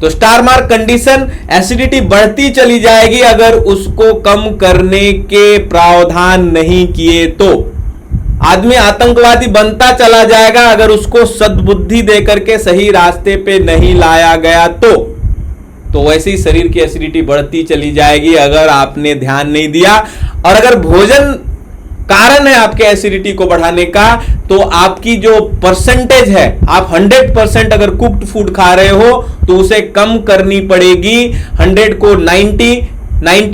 स्टार मार्क कंडीशन, एसिडिटी बढ़ती चली जाएगी अगर उसको कम करने के प्रावधान नहीं किए तो। आदमी आतंकवादी बनता चला जाएगा अगर उसको सद्बुद्धि देकर के सही रास्ते पे नहीं लाया गया तो वैसे ही शरीर की एसिडिटी बढ़ती चली जाएगी अगर आपने ध्यान नहीं दिया। और अगर भोजन कारण है आपके एसिडिटी को बढ़ाने का, तो आपकी जो परसेंटेज है, आप 100% अगर कुक्ड फूड खा रहे हो तो उसे कम करनी पड़ेगी। 100 को 90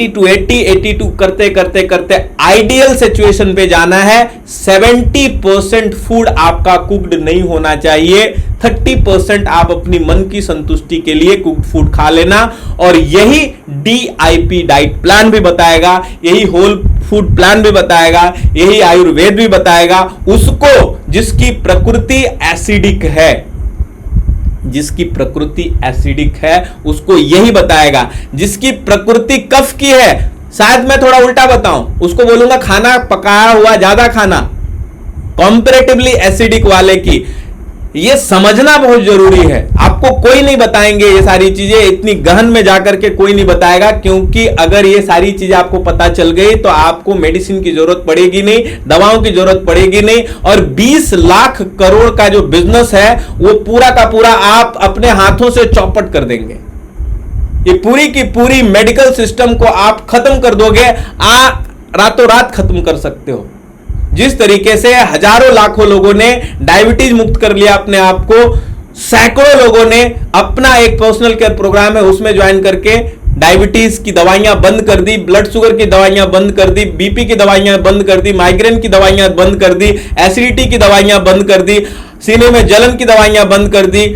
टू 80 टू करते करते करते आइडियल सिचुएशन पे जाना है। 70% फूड आपका कुक्ड नहीं होना चाहिए, 30% आप अपनी मन की संतुष्टि के लिए कुक्ड फूड खा लेना। और यही DIP डाइट प्लान भी बताएगा, यही होल फूड प्लान भी बताएगा, यही आयुर्वेद भी बताएगा। उसको जिसकी प्रकृति एसिडिक है उसको यही बताएगा। जिसकी प्रकृति कफ की है, शायद मैं थोड़ा उल्टा बताऊं, उसको बोलूंगा खाना पकाया हुआ ज्यादा खाना, कंपैरेटिवली एसिडिक वाले की। ये समझना बहुत जरूरी है। आपको कोई नहीं बताएंगे ये सारी चीजें, इतनी गहन में जाकर के कोई नहीं बताएगा, क्योंकि अगर ये सारी चीजें आपको पता चल गई तो आपको मेडिसिन की जरूरत पड़ेगी नहीं, दवाओं की जरूरत पड़ेगी नहीं, और 20 लाख करोड़ का जो बिजनेस है वो पूरा का पूरा आप अपने हाथों से चौपट कर देंगे। ये पूरी की पूरी मेडिकल सिस्टम को आप खत्म कर दोगे, रातों रात खत्म कर सकते हो। जिस तरीके से हजारों लाखों लोगों ने डायबिटीज मुक्त कर लिया अपने आप को, सैकड़ों लोगों ने अपना एक पर्सनल केयर प्रोग्राम है उसमें ज्वाइन करके डायबिटीज की दवाइयां बंद कर दी, ब्लड शुगर की दवाइयां बंद कर दी, बीपी की दवाइयां बंद कर दी, माइग्रेन की दवाइयां बंद कर दी, एसिडिटी की दवाइयां बंद कर दी, सीने में जलन की दवाइयां बंद कर दी,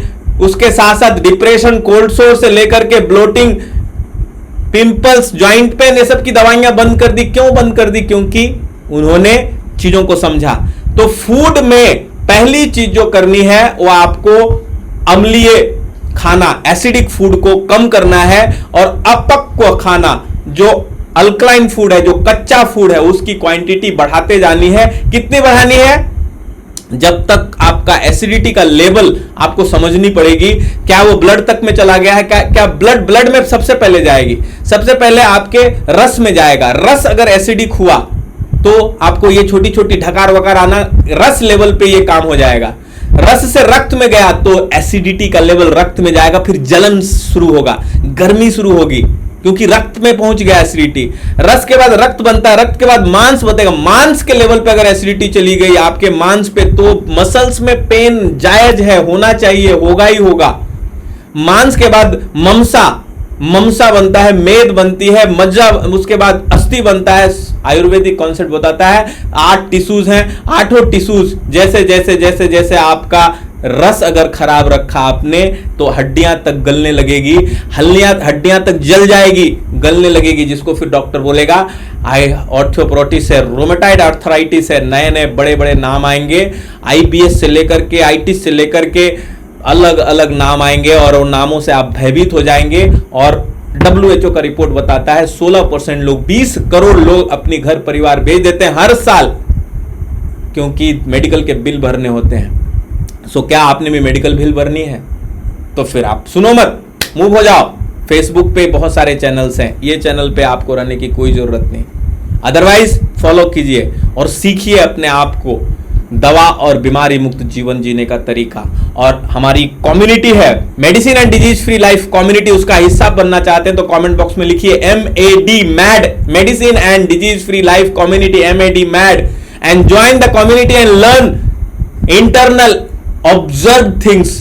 उसके साथ साथ डिप्रेशन, कोल्ड सोर से लेकर के ब्लोटिंग, पिंपल्स, ज्वाइंट पेन, ये सब की दवाइयां बंद कर दी। क्यों बंद कर दी? क्योंकि उन्होंने चीजों को समझा। तो फूड में पहली चीज जो करनी है वो आपको अम्लीय खाना, एसिडिक फूड को कम करना है, और अपक्व खाना, जो अल्कलाइन फूड है, जो कच्चा फूड है, उसकी क्वांटिटी बढ़ाते जानी है। कितनी बढ़ानी है? जब तक आपका एसिडिटी का लेवल आपको समझनी पड़ेगी, क्या वो ब्लड तक में चला गया है, क्या ब्लड में सबसे पहले जाएगी, सबसे पहले आपके रस में जाएगा। रस अगर एसिडिक हुआ तो आपको ये छोटी छोटी ढकार वकार आना, रस लेवल पे ये काम हो जाएगा। रस से रक्त में गया तो एसिडिटी का लेवल रक्त में जाएगा, फिर जलन शुरू होगा, गर्मी शुरू होगी, क्योंकि रक्त में पहुंच गया एसिडिटी। रस के बाद रक्त बनता है, रक्त के बाद मांस बनेगा, मांस के लेवल पे अगर एसिडिटी चली गई आपके मांस पे, तो मसल्स में पेन जायज है, होना चाहिए, होगा ही होगा। मांस के बाद ममसा बनता है, मेद बनती है, मज्जा, उसके बाद अस्थि बनता है। आयुर्वेदिक कॉन्सेप्ट बताता है 8 टिश्यूज हैं, 8 टिश्यूज जैसे जैसे जैसे जैसे आपका रस अगर खराब रखा आपने तो हड्डियां तक गलने लगेगी, हड्डियां तक जल जाएगी, गलने लगेगी, जिसको फिर डॉक्टर बोलेगा ऑर्थोपोरोटिस है, रोमेटाइड आर्थराइटिस है, नए नए बड़े बड़े नाम आएंगे, आईबीएस से लेकर के, आईटिस से लेकर के अलग अलग नाम आएंगे, और उन नामों से आप भयभीत हो जाएंगे। और WHO का रिपोर्ट बताता है 16% लोग, 20 करोड़ लोग अपनी घर परिवार बेच देते हैं हर साल, क्योंकि मेडिकल के बिल भरने होते हैं। सो क्या आपने भी मेडिकल बिल भरनी है? तो फिर आप सुनो मत, मूव हो जाओ। फेसबुक पे बहुत सारे चैनल्स हैं, ये चैनल पे आपको रहने की कोई जरूरत नहीं। अदरवाइज फॉलो कीजिए और सीखिए अपने आप को दवा और बीमारी मुक्त जीवन जीने का तरीका। और हमारी कम्युनिटी है medicine and disease free life community, उसका हिस्सा बनना चाहते हैं तो कमेंट बॉक्स में लिखिए MAD, medicine and disease free life community, MAD, and join the community and learn internal observe things,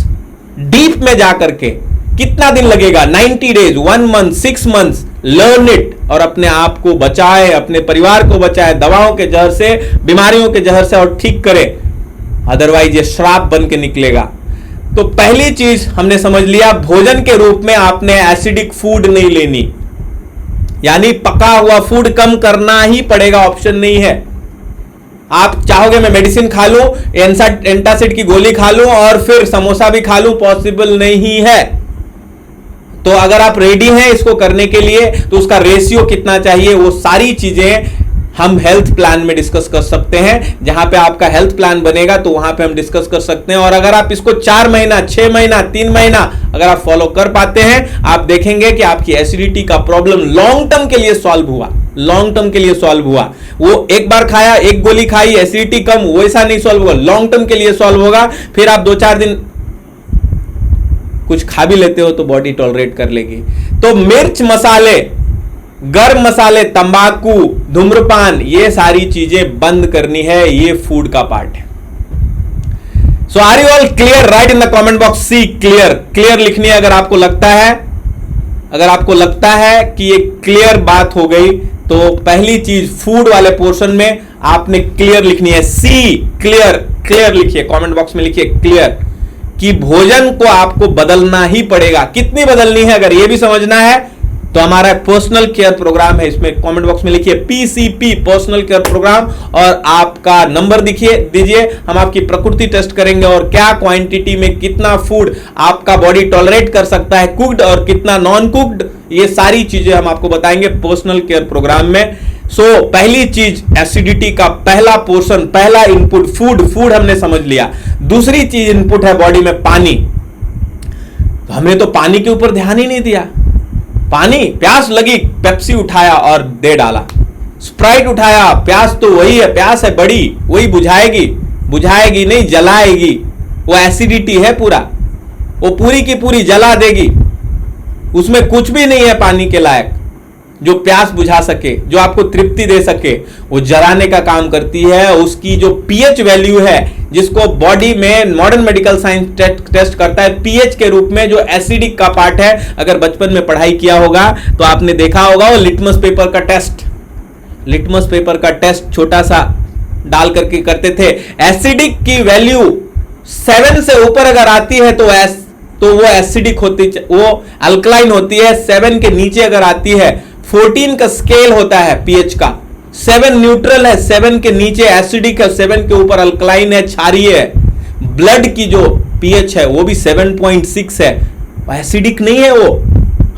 deep में जाकर के। कितना दिन लगेगा? 90 days, 1 month, 6 months, learn it, और अपने आप को बचाए, अपने परिवार को बचाए दवाओं के जहर से, बीमारियों के जहर से, और ठीक करे, अदरवाइज ये श्राप बन के निकलेगा। तो पहली चीज हमने समझ लिया, भोजन के रूप में आपने एसिडिक फूड नहीं लेनी, यानी पका हुआ फूड कम करना ही पड़ेगा, ऑप्शन नहीं है। आप चाहोगे मैं मेडिसिन खा लूं, एंटासिड की गोली खा लूं और फिर समोसा भी खा लूं, पॉसिबल नहीं है। तो अगर आप रेडी हैं इसको करने के लिए, तो उसका रेशियो कितना चाहिए, वो सारी चीजें हम हेल्थ प्लान में डिस्कस कर सकते हैं। जहां पे आपका हेल्थ प्लान बनेगा तो वहां पे हम डिस्कस कर सकते हैं। और अगर आप इसको 4 महीना, 6 महीना, 3 महीना अगर आप फॉलो कर पाते हैं, आप देखेंगे कि आपकी एसिडिटी का प्रॉब्लम लॉन्ग टर्म के लिए सॉल्व हुआ, लॉन्ग टर्म के लिए सॉल्व हुआ। वो एक बार खाया, एक गोली खाई, एसिडिटी कम, वैसा नहीं सॉल्व होगा, लॉन्ग टर्म के लिए सॉल्व होगा। फिर आप 2-4 दिन कुछ खा भी लेते हो तो बॉडी टॉलरेट कर लेगी। तो मिर्च मसाले, गर्म मसाले, तंबाकू, धूम्रपान, ये सारी चीजें बंद करनी है, ये फूड का पार्ट है। So are you all clear? Write in the comment box see clear. Clear लिखनी है अगर आपको लगता है, अगर आपको लगता है कि ये क्लियर बात हो गई, तो पहली चीज फूड वाले पोर्शन में आपने क्लियर लिखनी है, सी क्लियर। क्लियर लिखिए, कमेंट बॉक्स में लिखिए क्लियर, कि भोजन को आपको बदलना ही पड़ेगा। कितनी बदलनी है अगर ये भी समझना है तो हमारा पर्सनल केयर प्रोग्राम है, इसमें कमेंट बॉक्स में लिखिए PCP, पर्सनल केयर प्रोग्राम, और आपका नंबर दीजिए। हम आपकी प्रकृति टेस्ट करेंगे और क्या क्वांटिटी में कितना फूड आपका बॉडी टॉलरेट कर सकता है, कुक्ड और कितना नॉन कुक्ड, ये सारी चीजें हम आपको बताएंगे पर्सनल केयर प्रोग्राम में। पहली चीज एसिडिटी का पहला पोर्शन, पहला इनपुट फूड हमने समझ लिया। दूसरी चीज इनपुट है बॉडी में पानी। तो हमने तो पानी के ऊपर ध्यान ही नहीं दिया। पानी, प्यास लगी, पेप्सी उठाया और दे डाला, स्प्राइट उठाया, प्यास तो वही है, प्यास है बड़ी, वही बुझाएगी नहीं, जलाएगी। वो एसिडिटी है पूरा, वो पूरी की पूरी जला देगी। उसमें कुछ भी नहीं है पानी के लायक जो प्यास बुझा सके, जो आपको तृप्ति दे सके। वो जलाने का काम करती है। उसकी जो पीएच वैल्यू है, जिसको बॉडी में मॉडर्न मेडिकल साइंस टेस्ट करता है पीएच के रूप में, जो एसिडिक का पार्ट है। अगर बचपन में पढ़ाई किया होगा तो आपने देखा होगा वो लिटमस पेपर का टेस्ट छोटा सा डाल करके करते थे। एसिडिक की वैल्यू 7 से ऊपर अगर आती है तो वो एसिडिक होती, वो अल्कलाइन होती है। 7 के नीचे अगर आती है, 14 का स्केल होता है पीएच का। 7 न्यूट्रल है, 7 के नीचे एसिडिक है, 7 के ऊपर अल्कलाइन है, क्षारीय है। ब्लड की जो पीएच है वो भी 7.6 है, एसिडिक नहीं है, वो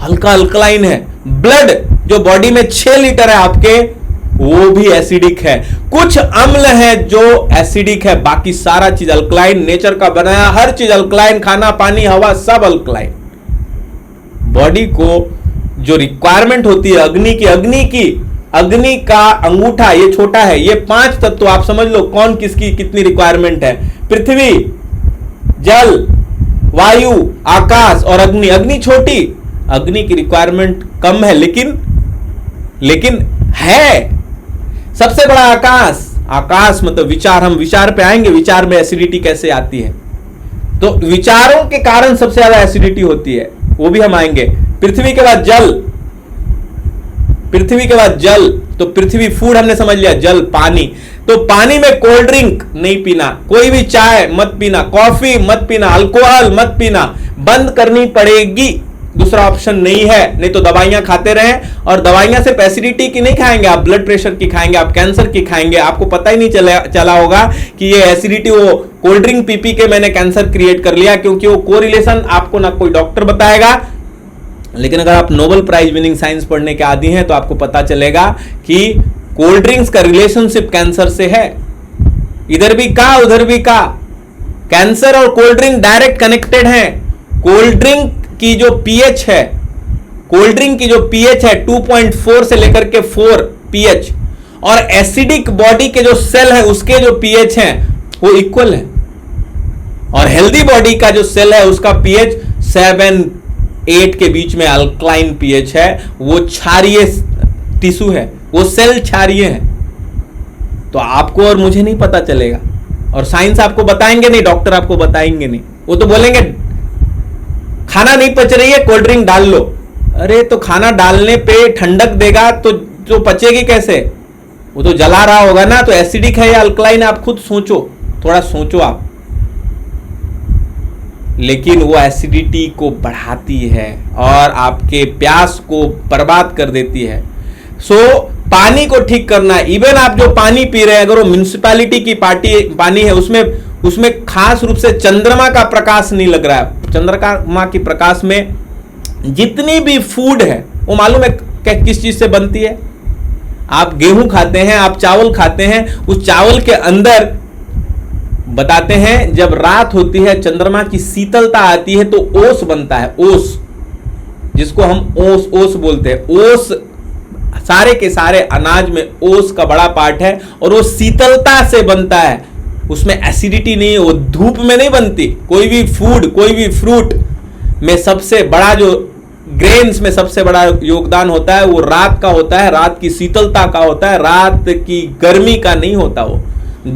हल्का अल्कलाइन है। ब्लड जो बॉडी में 6 लीटर है आपके, वो भी एसिडिक है। कुछ अम्ल है जो एसिडिक है, बाकी सारा चीज अल्कलाइन। नेचर का बनाया हर चीज अल्कलाइन, खाना पानी हवा सब अल्कलाइन। बॉडी को जो रिक्वायरमेंट होती है अग्नि का अंगूठा, ये छोटा है, ये 5 तत्व आप समझ लो कौन किसकी कितनी रिक्वायरमेंट है। पृथ्वी, जल, वायु, आकाश और अग्नि। अग्नि छोटी, अग्नि की रिक्वायरमेंट कम है, लेकिन है। सबसे बड़ा आकाश मतलब विचार। हम विचार पे आएंगे, विचार में एसिडिटी कैसे आती है। तो विचारों के कारण सबसे ज्यादा एसिडिटी होती है, वो भी हम आएंगे। पृथ्वी के बाद जल, तो पृथ्वी फूड हमने समझ लिया, जल पानी। तो पानी में कोल्ड ड्रिंक नहीं पीना, कोई भी चाय मत पीना, कॉफी मत पीना, अल्कोहल मत पीना, बंद करनी पड़ेगी। दूसरा ऑप्शन नहीं है। नहीं तो दवाइयां खाते रहें, और दवाइयां सिर्फ एसिडिटी की नहीं खाएंगे, आप ब्लड प्रेशर की खाएंगे, आप कैंसर की खाएंगे। आपको पता ही नहीं चला होगा कि ये एसिडिटी, वो कोल्ड ड्रिंक पी के मैंने कैंसर क्रिएट कर लिया, क्योंकि वो कोरिलेशन आपको ना कोई डॉक्टर बताएगा। लेकिन अगर आप नोबेल प्राइज विनिंग साइंस पढ़ने के आदी हैं तो आपको पता चलेगा कि कोल्ड ड्रिंक्स का रिलेशनशिप कैंसर से है। इधर भी का उधर भी का, कैंसर और कोल्ड ड्रिंक डायरेक्ट कनेक्टेड हैं। कोल्ड ड्रिंक की जो पीएच है, 2.4 से लेकर के 4 पीएच, और एसिडिक बॉडी के जो सेल है उसके जो पीएच हैं वो इक्वल है। और हेल्दी बॉडी का जो सेल है उसका पीएच 7-8 के बीच में अल्कलाइन पीएच है। वो क्षारीय टिश्यू है, वो सेल क्षारीय है। तो आपको और मुझे नहीं पता चलेगा, और साइंस आपको बताएंगे नहीं, डॉक्टर आपको बताएंगे नहीं। वो तो बोलेंगे खाना नहीं पच रही है, कोल्ड ड्रिंक डाल लो। अरे तो खाना डालने पे ठंडक देगा तो पचेगी कैसे? वो तो जला रहा होगा ना। तो एसिडिक है या अल्कलाइन, आप खुद सोचो, थोड़ा सोचो आप। लेकिन वो एसिडिटी को बढ़ाती है और आपके प्यास को बर्बाद कर देती है। पानी को ठीक करना, इवन आप जो पानी पी रहे हैं, अगर वो म्युनिसिपैलिटी की पानी है, उसमें खास रूप से चंद्रमा का प्रकाश नहीं लग रहा है। चंद्रमा की प्रकाश में जितनी भी फूड है वो मालूम है किस चीज से बनती है? आप गेहूं खाते हैं, आप चावल खाते हैं, उस चावल के अंदर बताते हैं जब रात होती है, चंद्रमा की शीतलता आती है तो ओस बनता है। ओस, जिसको हम ओस बोलते हैं। ओस, सारे के सारे अनाज में ओस का बड़ा पार्ट है, और वो शीतलता से बनता है। उसमें एसिडिटी नहीं है, वो धूप में नहीं बनती। कोई भी फूड, कोई भी फ्रूट में सबसे बड़ा जो ग्रेन्स में सबसे बड़ा योगदान होता है वो रात का होता है, रात की शीतलता का होता है, रात की गर्मी का नहीं होता। वो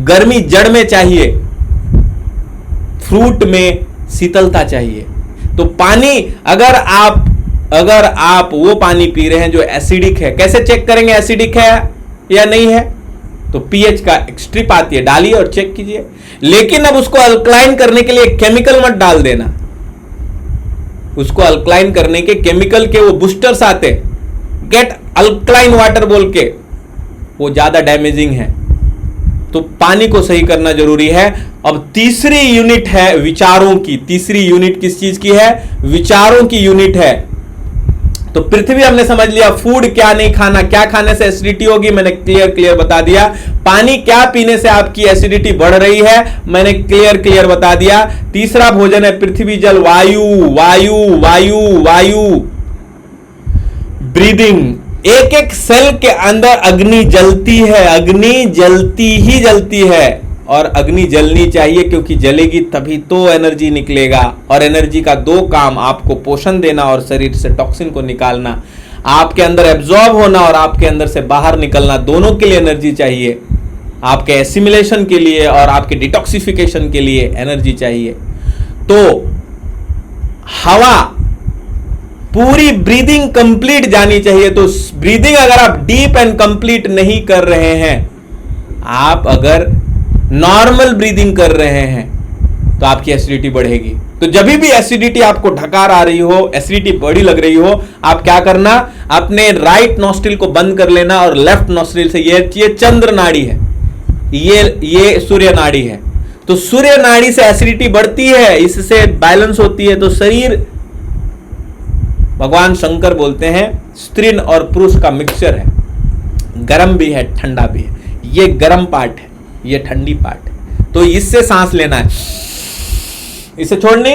गर्मी जड़ में चाहिए, फ्रूट में शीतलता चाहिए। तो पानी, अगर आप वो पानी पी रहे हैं जो एसिडिक है, कैसे चेक करेंगे एसिडिक है या नहीं है? तो पीएच का एक स्ट्रिप आती है, डालिए और चेक कीजिए। लेकिन अब उसको अल्कलाइन करने के लिए केमिकल मत डाल देना। उसको अल्कलाइन करने के केमिकल के वो बूस्टर्स आते, गेट अल्कलाइन वाटर बोल के, वो ज्यादा डैमेजिंग है। तो पानी को सही करना जरूरी है। अब तीसरी यूनिट है विचारों की। तीसरी यूनिट किस चीज की है? विचारों की यूनिट है। तो तो पृथ्वी हमने समझ लिया, फूड क्या नहीं खाना, क्या खाने से एसिडिटी होगी मैंने क्लियर बता दिया। पानी क्या पीने से आपकी एसिडिटी बढ़ रही है मैंने क्लियर बता दिया। तीसरा भोजन है पृथ्वी जल वायु, वायु वायु वायु, ब्रीदिंग। एक एक सेल के अंदर अग्नि जलती है, अग्नि जलती ही जलती है, और अग्नि जलनी चाहिए क्योंकि जलेगी तभी तो एनर्जी निकलेगा। और एनर्जी का दो काम, आपको पोषण देना और शरीर से टॉक्सिन को निकालना। आपके अंदर एब्जॉर्ब होना और आपके अंदर से बाहर निकलना, दोनों के लिए एनर्जी चाहिए। आपके एसिमिलेशन के लिए और आपके डिटॉक्सिफिकेशन के लिए एनर्जी चाहिए। तो हवा पूरी ब्रीदिंग कंप्लीट जानी चाहिए। तो ब्रीदिंग अगर आप डीप एंड कंप्लीट नहीं कर रहे हैं, आप अगर नॉर्मल ब्रीदिंग कर रहे हैं तो आपकी एसिडिटी बढ़ेगी। तो जब भी एसिडिटी आपको ढकार आ रही हो, एसिडिटी बड़ी लग रही हो, आप क्या करना, अपने राइट नॉस्ट्रिल को बंद कर लेना और लेफ्ट नॉस्ट्रिल से, ये चंद्र नाड़ी है, ये सूर्य नाड़ी है। तो सूर्य नाड़ी से एसिडिटी बढ़ती है, इससे बैलेंस होती है। तो शरीर, भगवान शंकर बोलते हैं स्त्री और पुरुष का मिक्सचर है, गर्म भी है ठंडा भी है। ये गर्म पार्ट है, ये ठंडी पार्ट है। तो इससे सांस लेना है, इसे छोड़नी,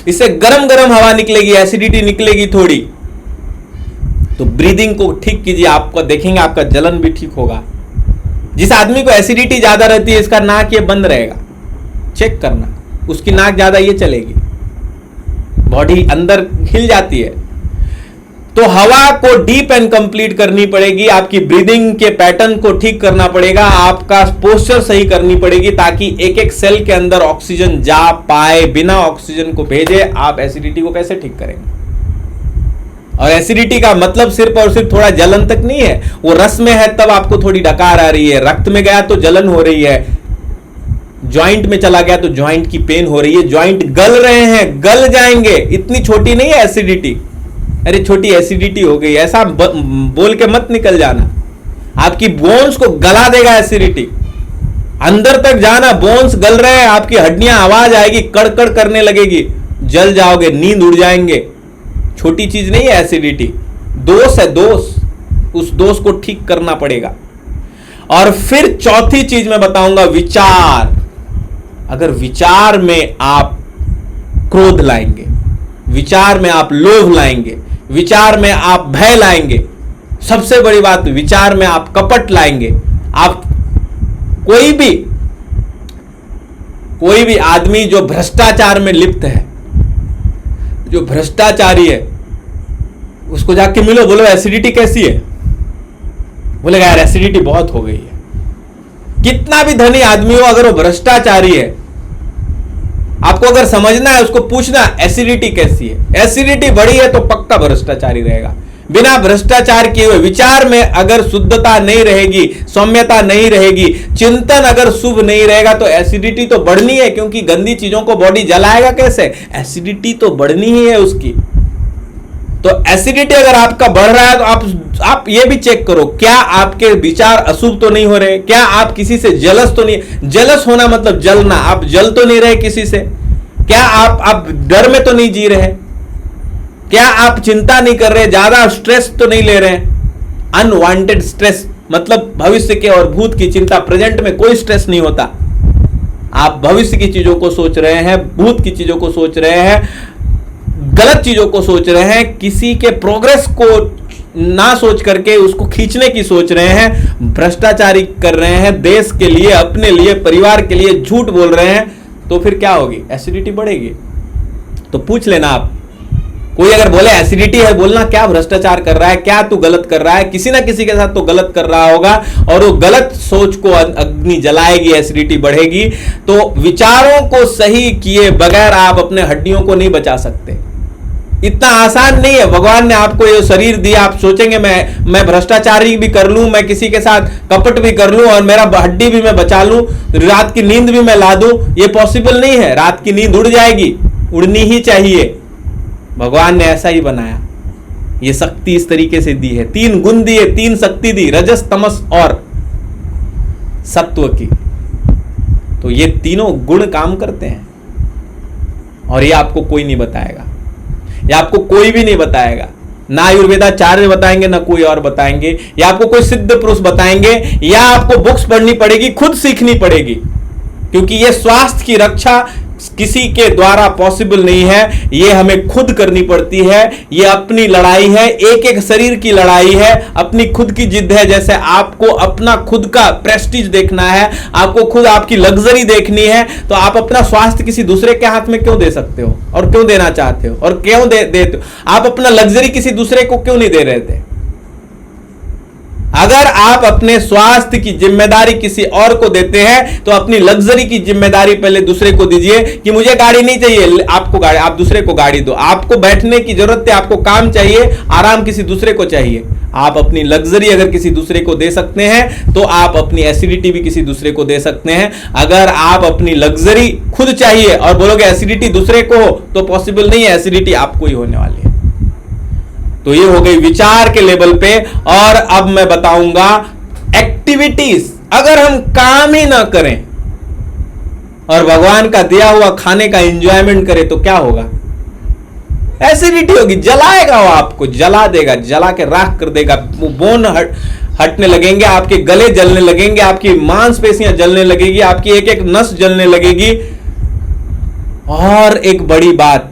इससे गरम गरम हवा निकलेगी, एसिडिटी निकलेगी थोड़ी। तो ब्रीदिंग को ठीक कीजिए, आपको देखेंगे आपका जलन भी ठीक होगा। जिस आदमी को एसिडिटी ज्यादा रहती है, इसका नाक ये बंद रहेगा, चेक करना, उसकी नाक ज्यादा ये चलेगी, बॉडी अंदर हिल जाती है। तो हवा को डीप एंड कंप्लीट करनी पड़ेगी, आपकी ब्रीदिंग के पैटर्न को ठीक करना पड़ेगा, आपका पोस्चर सही करनी पड़ेगी, ताकि एक एक सेल के अंदर ऑक्सीजन जा पाए। बिना ऑक्सीजन को भेजे आप एसिडिटी को कैसे ठीक करेंगे? और एसिडिटी का मतलब सिर्फ और सिर्फ थोड़ा जलन तक नहीं है, वो रस में है तब आपको थोड़ी डकार आ रही है, रक्त में गया तो जलन हो रही है, जॉइंट में चला गया तो जॉइंट की पेन हो रही है, जॉइंट गल रहे हैं, गल जाएंगे। इतनी छोटी नहीं है एसिडिटी, अरे छोटी एसिडिटी हो गई, ऐसा बोल के मत निकल जाना। आपकी बोन्स को गला देगा एसिडिटी, अंदर तक जाना, बोन्स गल रहे हैं, आपकी हड्डियां, आवाज आएगी, कड़कड़ करने लगेगी, जल जाओगे, नींद उड़ जाएंगे। छोटी चीज नहीं है एसिडिटी, दोष है, दोष। उस दोष को ठीक करना पड़ेगा। और फिर चौथी चीज मैं बताऊंगा, विचार। अगर विचार में आप क्रोध लाएंगे, विचार में आप लोभ लाएंगे, विचार में आप भय लाएंगे, सबसे बड़ी बात विचार में आप कपट लाएंगे, आप कोई भी आदमी जो भ्रष्टाचार में लिप्त है, जो भ्रष्टाचारी है, उसको जाके मिलो, बोलो एसिडिटी कैसी है, बोलेगा यार एसिडिटी बहुत हो गई है। कितना भी धनी आदमी हो, अगर वो भ्रष्टाचारी है, आपको अगर समझना है, उसको पूछना एसिडिटी कैसी है, एसिडिटी बढ़ी है तो पक्का भ्रष्टाचारी रहेगा। बिना भ्रष्टाचार किए हुए विचार में अगर शुद्धता नहीं रहेगी, सौम्यता नहीं रहेगी, चिंतन अगर शुभ नहीं रहेगा, तो एसिडिटी तो बढ़नी है, क्योंकि गंदी चीजों को बॉडी जलाएगा कैसे, एसिडिटी तो बढ़नी ही है उसकी। तो एसिडिटी अगर आपका बढ़ रहा है तो आप ये भी चेक करो, क्या आपके विचार अशुभ तो नहीं हो रहे, क्या आप किसी से जलस तो नहीं, जलस होना मतलब जलना, आप जल तो नहीं रहे किसी से, क्या आप डर में तो नहीं जी रहे, क्या आप चिंता नहीं कर रहे, ज्यादा स्ट्रेस तो नहीं ले रहे। अनवांटेड स्ट्रेस मतलब भविष्य के और भूत की चिंता, प्रेजेंट में कोई स्ट्रेस नहीं होता। आप भविष्य की चीजों को सोच रहे हैं, भूत की चीजों को सोच रहे हैं, गलत चीजों को सोच रहे हैं, किसी के प्रोग्रेस को ना सोच करके उसको खींचने की सोच रहे हैं, भ्रष्टाचारी कर रहे हैं, देश के लिए, अपने लिए, परिवार के लिए झूठ बोल रहे हैं, तो फिर क्या होगी, एसिडिटी बढ़ेगी। तो पूछ लेना आप, कोई अगर बोले एसिडिटी है, बोलना क्या भ्रष्टाचार कर रहा है, क्या तू गलत कर रहा है, किसी ना किसी के साथ तो गलत कर रहा होगा, और वो गलत सोच को अग्नि जलाएगी, एसिडिटी बढ़ेगी। तो विचारों को सही किए बगैर आप अपने हड्डियों को नहीं बचा सकते। इतना आसान नहीं है। भगवान ने आपको ये शरीर दिया, आप सोचेंगे मैं भ्रष्टाचारी भी कर लूं, मैं किसी के साथ कपट भी कर लूं और मेरा हड्डी भी मैं बचा लूं, रात की नींद भी मैं ला दूं, ये पॉसिबल नहीं है। रात की नींद उड़ जाएगी, उड़नी ही चाहिए। भगवान ने ऐसा ही बनाया, ये शक्ति इस तरीके से दी है, 3 गुण दिए, 3 शक्ति दी, रजस, तमस और सत्व की। तो ये तीनों गुण काम करते हैं और ये आपको कोई नहीं बताएगा। ये आपको कोई भी नहीं बताएगा, ना आयुर्वेदाचार्य बताएंगे, ना कोई और बताएंगे, या आपको कोई सिद्ध पुरुष बताएंगे, या आपको बुक्स पढ़नी पड़ेगी, खुद सीखनी पड़ेगी, क्योंकि ये स्वास्थ्य की रक्षा किसी के द्वारा पॉसिबल नहीं है, ये हमें खुद करनी पड़ती है। ये अपनी लड़ाई है, एक एक शरीर की लड़ाई है, अपनी खुद की जिद है। जैसे आपको अपना खुद का प्रेस्टीज देखना है, आपको खुद आपकी लग्जरी देखनी है, तो आप अपना स्वास्थ्य किसी दूसरे के हाथ में क्यों दे सकते हो, और क्यों देना चाहते हो, और क्यों देते हो? आप अपना लग्जरी किसी दूसरे को क्यों नहीं दे रहे थे? अगर आप अपने स्वास्थ्य की जिम्मेदारी किसी और को देते हैं, तो अपनी लग्जरी की जिम्मेदारी पहले दूसरे को दीजिए कि मुझे गाड़ी नहीं चाहिए, आपको गाड़ी, आप दूसरे को गाड़ी दो। आपको बैठने की जरूरत है, आपको काम चाहिए, आराम किसी दूसरे को चाहिए। आप अपनी लग्जरी अगर किसी दूसरे को दे सकते हैं, तो आप अपनी एसिडिटी भी किसी दूसरे को दे सकते हैं। अगर आप अपनी लग्जरी खुद चाहिए और बोलोगे एसिडिटी दूसरे को हो, तो पॉसिबल नहीं है, एसिडिटी आपको ही होने वाली है। तो ये हो गई विचार के लेवल पे। और अब मैं बताऊंगा एक्टिविटीज। अगर हम काम ही ना करें और भगवान का दिया हुआ खाने का एंजॉयमेंट करें, तो क्या होगा? एसिडिटी होगी, जलाएगा वो, आपको जला देगा, जला के राख कर देगा। बोन हटने लगेंगे, आपके गले जलने लगेंगे, आपकी मांसपेशियां जलने लगेगी, आपकी एक एक नस जलने लगेगी। और एक बड़ी बात,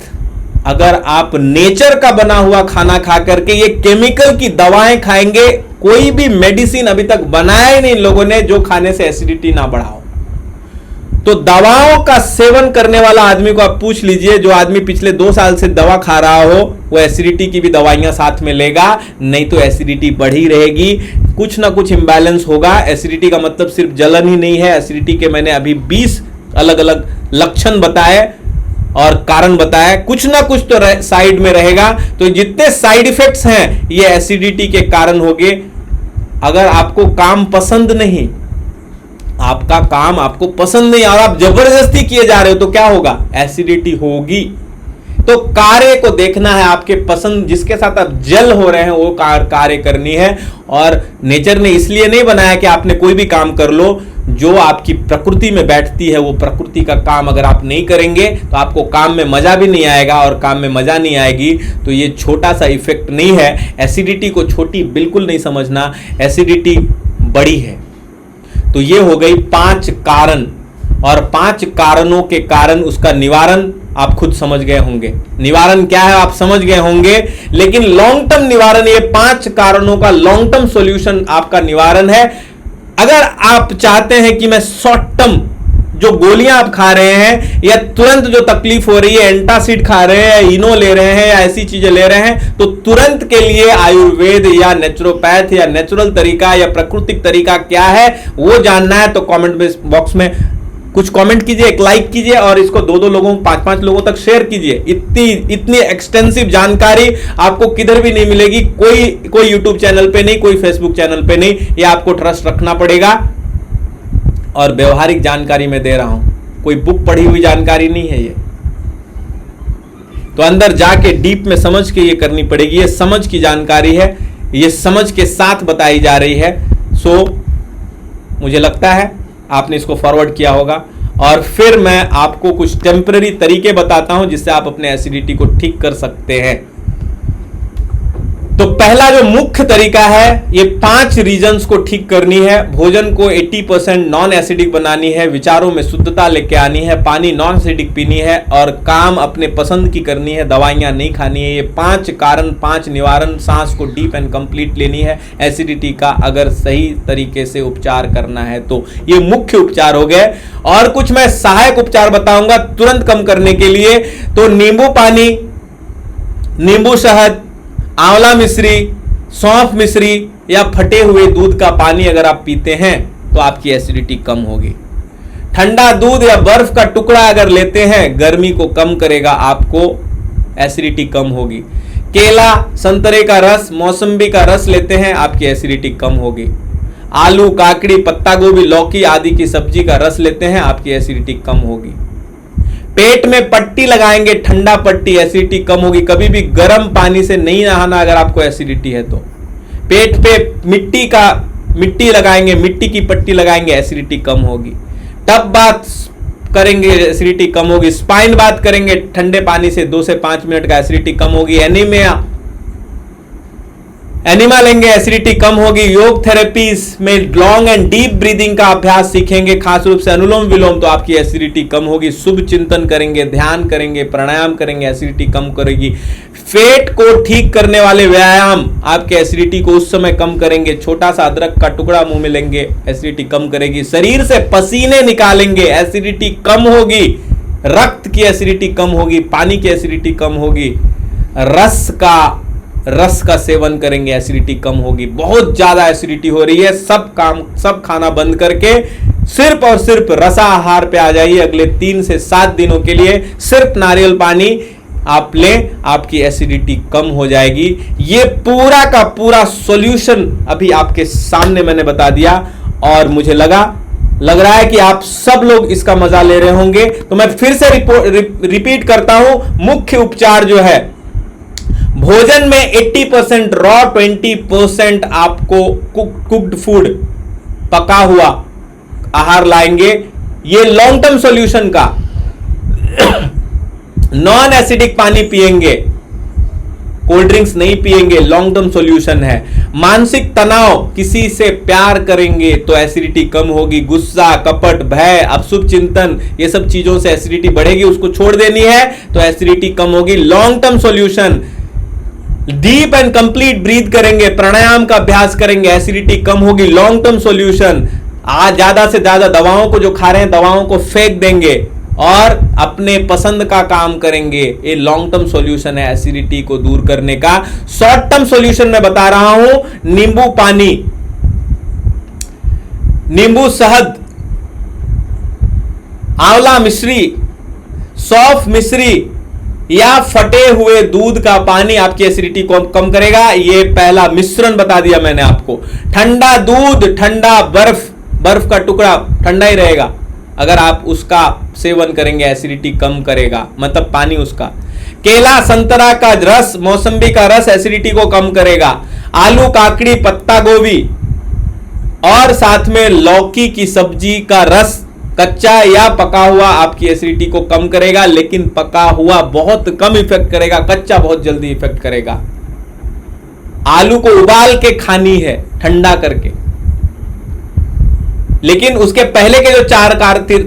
अगर आप नेचर का बना हुआ खाना खा करके ये केमिकल की दवाएं खाएंगे, कोई भी मेडिसिन अभी तक बनाया ही नहीं लोगों ने जो खाने से एसिडिटी ना बढ़ाओ। तो दवाओं का सेवन करने वाला आदमी को आप पूछ लीजिए, जो आदमी पिछले 2 साल से दवा खा रहा हो, वो एसिडिटी की भी दवाइयां साथ में लेगा, नहीं तो एसिडिटी बढ़ी रहेगी, कुछ ना कुछ इंबैलेंस होगा। एसिडिटी का मतलब सिर्फ जलन ही नहीं है, एसिडिटी के मैंने अभी 20 अलग अलग लक्षण बताए और कारण बताया, कुछ ना कुछ तो साइड में रहेगा। तो जितने साइड इफेक्ट्स हैं ये एसिडिटी के कारण होंगे। अगर आपको काम पसंद नहीं, आपका काम आपको पसंद नहीं और आप जबरदस्ती किए जा रहे हो, तो क्या होगा? एसिडिटी होगी। तो कार्य को देखना है, आपके पसंद जिसके साथ आप जल हो रहे हैं वो कार्य करनी है। और नेचर ने इसलिए नहीं बनाया कि आपने कोई भी काम कर लो, जो आपकी प्रकृति में बैठती है वो प्रकृति का काम अगर आप नहीं करेंगे तो आपको काम में मजा भी नहीं आएगा, और काम में मजा नहीं आएगी तो ये छोटा सा इफेक्ट नहीं है। एसिडिटी को छोटी बिल्कुल नहीं समझना, एसिडिटी बड़ी है। तो ये हो गई 5 कारण, और 5 कारणों के कारण उसका निवारण आप खुद समझ गए होंगे। निवारण क्या है आप समझ गए होंगे, लेकिन लॉन्ग टर्म निवारण, ये 5 कारणों का लॉन्ग टर्म सॉल्यूशन आपका निवारण है। अगर आप चाहते हैं कि मैं शॉर्ट टर्म जो गोलियां आप खा रहे हैं, या तुरंत जो तकलीफ हो रही है, एंटासिड खा रहे हैं, इनो ले रहे हैं, या ऐसी चीजें ले रहे हैं, तो तुरंत के लिए आयुर्वेद या नेचुरोपैथ या नेचुरल तरीका या प्राकृतिक तरीका क्या है वो जानना है, तो कमेंट बॉक्स में कुछ कमेंट कीजिए, एक लाइक कीजिए, और इसको 2-2 लोगों, 5-5 लोगों तक शेयर कीजिए। इतनी एक्सटेंसिव जानकारी आपको किधर भी नहीं मिलेगी, कोई यूट्यूब चैनल पे नहीं, कोई फेसबुक चैनल पे नहीं। ये आपको ट्रस्ट रखना पड़ेगा, और व्यवहारिक जानकारी मैं दे रहा हूं, कोई बुक पढ़ी हुई जानकारी नहीं है ये। तो अंदर जाके डीप में समझ के ये करनी पड़ेगी, ये समझ की जानकारी है, ये समझ के साथ बताई जा रही है। सो मुझे लगता है आपने इसको फॉरवर्ड किया होगा। और फिर मैं आपको कुछ टेम्पररी तरीके बताता हूं जिससे आप अपने एसिडिटी को ठीक कर सकते हैं। तो पहला जो मुख्य तरीका है, ये 5 रीजंस को ठीक करनी है। भोजन को 80% नॉन एसिडिक बनानी है, विचारों में शुद्धता लेके आनी है, पानी नॉन एसिडिक पीनी है, और काम अपने पसंद की करनी है, दवाइयां नहीं खानी है। ये 5 कारण, 5 निवारण, सांस को डीप एंड कंप्लीट लेनी है एसिडिटी का, अगर सही तरीके से उपचार करना है तो। ये मुख्य उपचार हो गए, और कुछ मैं सहायक उपचार बताऊंगा तुरंत कम करने के लिए। तो नींबू पानी, नींबू शहद, आंवला मिश्री, सौंफ मिश्री, या फटे हुए दूध का पानी अगर आप पीते हैं तो आपकी एसिडिटी कम होगी। ठंडा दूध या बर्फ का टुकड़ा अगर लेते हैं, गर्मी को कम करेगा, आपको एसिडिटी कम होगी। केला, संतरे का रस, मौसम्बी का रस लेते हैं, आपकी एसिडिटी कम होगी। आलू, काकड़ी, पत्ता गोभी, लौकी आदि की सब्जी का रस लेते हैं, आपकी एसिडिटी कम होगी। पेट में पट्टी लगाएंगे, ठंडा पट्टी, एसिडिटी कम होगी। कभी भी गर्म पानी से नहीं नहाना अगर आपको एसिडिटी है तो। पेट पे मिट्टी लगाएंगे, मिट्टी की पट्टी लगाएंगे, एसिडिटी कम होगी। टब बाथ करेंगे एसिडिटी कम होगी। स्पाइन बात करेंगे, ठंडे पानी से 2 से 5 मिनट का एसिडिटी कम होगी। एनिमा लेंगे, एसिडिटी कम होगी। योग थेरेपीज में लॉन्ग एंड डीप ब्रीदिंग का अभ्यास सीखेंगे, खास रूप से अनुलोम विलोम, तो आपकी एसिडिटी कम होगी। शुभ चिंतन करेंगे, ध्यान करेंगे, प्राणायाम करेंगे, एसिडिटी कम करेगी। पेट को ठीक करने वाले व्यायाम आपके एसिडिटी को उस समय कम करेंगे। छोटा सा अदरक का टुकड़ा मुंह में लेंगे, एसिडिटी कम करेगी। शरीर से पसीने निकालेंगे, एसिडिटी कम होगी। रक्त की एसिडिटी कम होगी, पानी की एसिडिटी कम होगी। रस का सेवन करेंगे, एसिडिटी कम होगी। बहुत ज्यादा एसिडिटी हो रही है, सब खाना बंद करके सिर्फ और सिर्फ रसाहार पे आ जाइए। अगले 3 से 7 दिनों के लिए सिर्फ नारियल पानी आप लें, आपकी एसिडिटी कम हो जाएगी। ये पूरा का पूरा सॉल्यूशन अभी आपके सामने मैंने बता दिया, और मुझे लग रहा है कि आप सब लोग इसका मजा ले रहे होंगे। तो मैं फिर से रिपीट करता हूं, मुख्य उपचार जो है, भोजन में 80% रॉ, 20% आपको कुक्ड फूड, पका हुआ आहार लाएंगे। ये लॉन्ग टर्म सॉल्यूशन का। नॉन एसिडिक पानी पिएंगे, कोल्ड ड्रिंक्स नहीं पिएंगे, लॉन्ग टर्म सॉल्यूशन है। मानसिक तनाव, किसी से प्यार करेंगे तो एसिडिटी कम होगी। गुस्सा, कपट, भय, अशुभ चिंतन, ये सब चीजों से एसिडिटी बढ़ेगी, उसको छोड़ देनी है तो एसिडिटी कम होगी। Long term solution, deep and complete breath करेंगे, प्राणायाम का अभ्यास करेंगे, एसिडिटी कम होगी। लॉन्ग टर्म सॉल्यूशन, आज ज्यादा से ज्यादा दवाओं को जो खा रहे हैं दवाओं को फेंक देंगे और अपने पसंद का काम करेंगे। ये लॉन्ग टर्म सॉल्यूशन है एसिडिटी को दूर करने का। शॉर्ट टर्म सॉल्यूशन मैं बता रहा हूं, नींबू पानी, नींबू शहद, आंवला मिश्री, सौंफ मिश्री या फटे हुए दूध का पानी आपकी एसिडिटी को कम करेगा। ये पहला मिश्रण बता दिया मैंने आपको। ठंडा दूध, ठंडा बर्फ का टुकड़ा ठंडा ही रहेगा, अगर आप उसका सेवन करेंगे एसिडिटी कम करेगा, मतलब पानी उसका। केला, संतरा का रस, मौसम्बी का रस एसिडिटी को कम करेगा। आलू, काकड़ी, पत्ता गोभी और साथ में लौकी की सब्जी का रस, कच्चा या पका हुआ, आपकी एसिडिटी को कम करेगा। लेकिन पका हुआ बहुत कम इफेक्ट करेगा, कच्चा बहुत जल्दी इफेक्ट करेगा। आलू को उबाल के खानी है, ठंडा करके, लेकिन उसके पहले के जो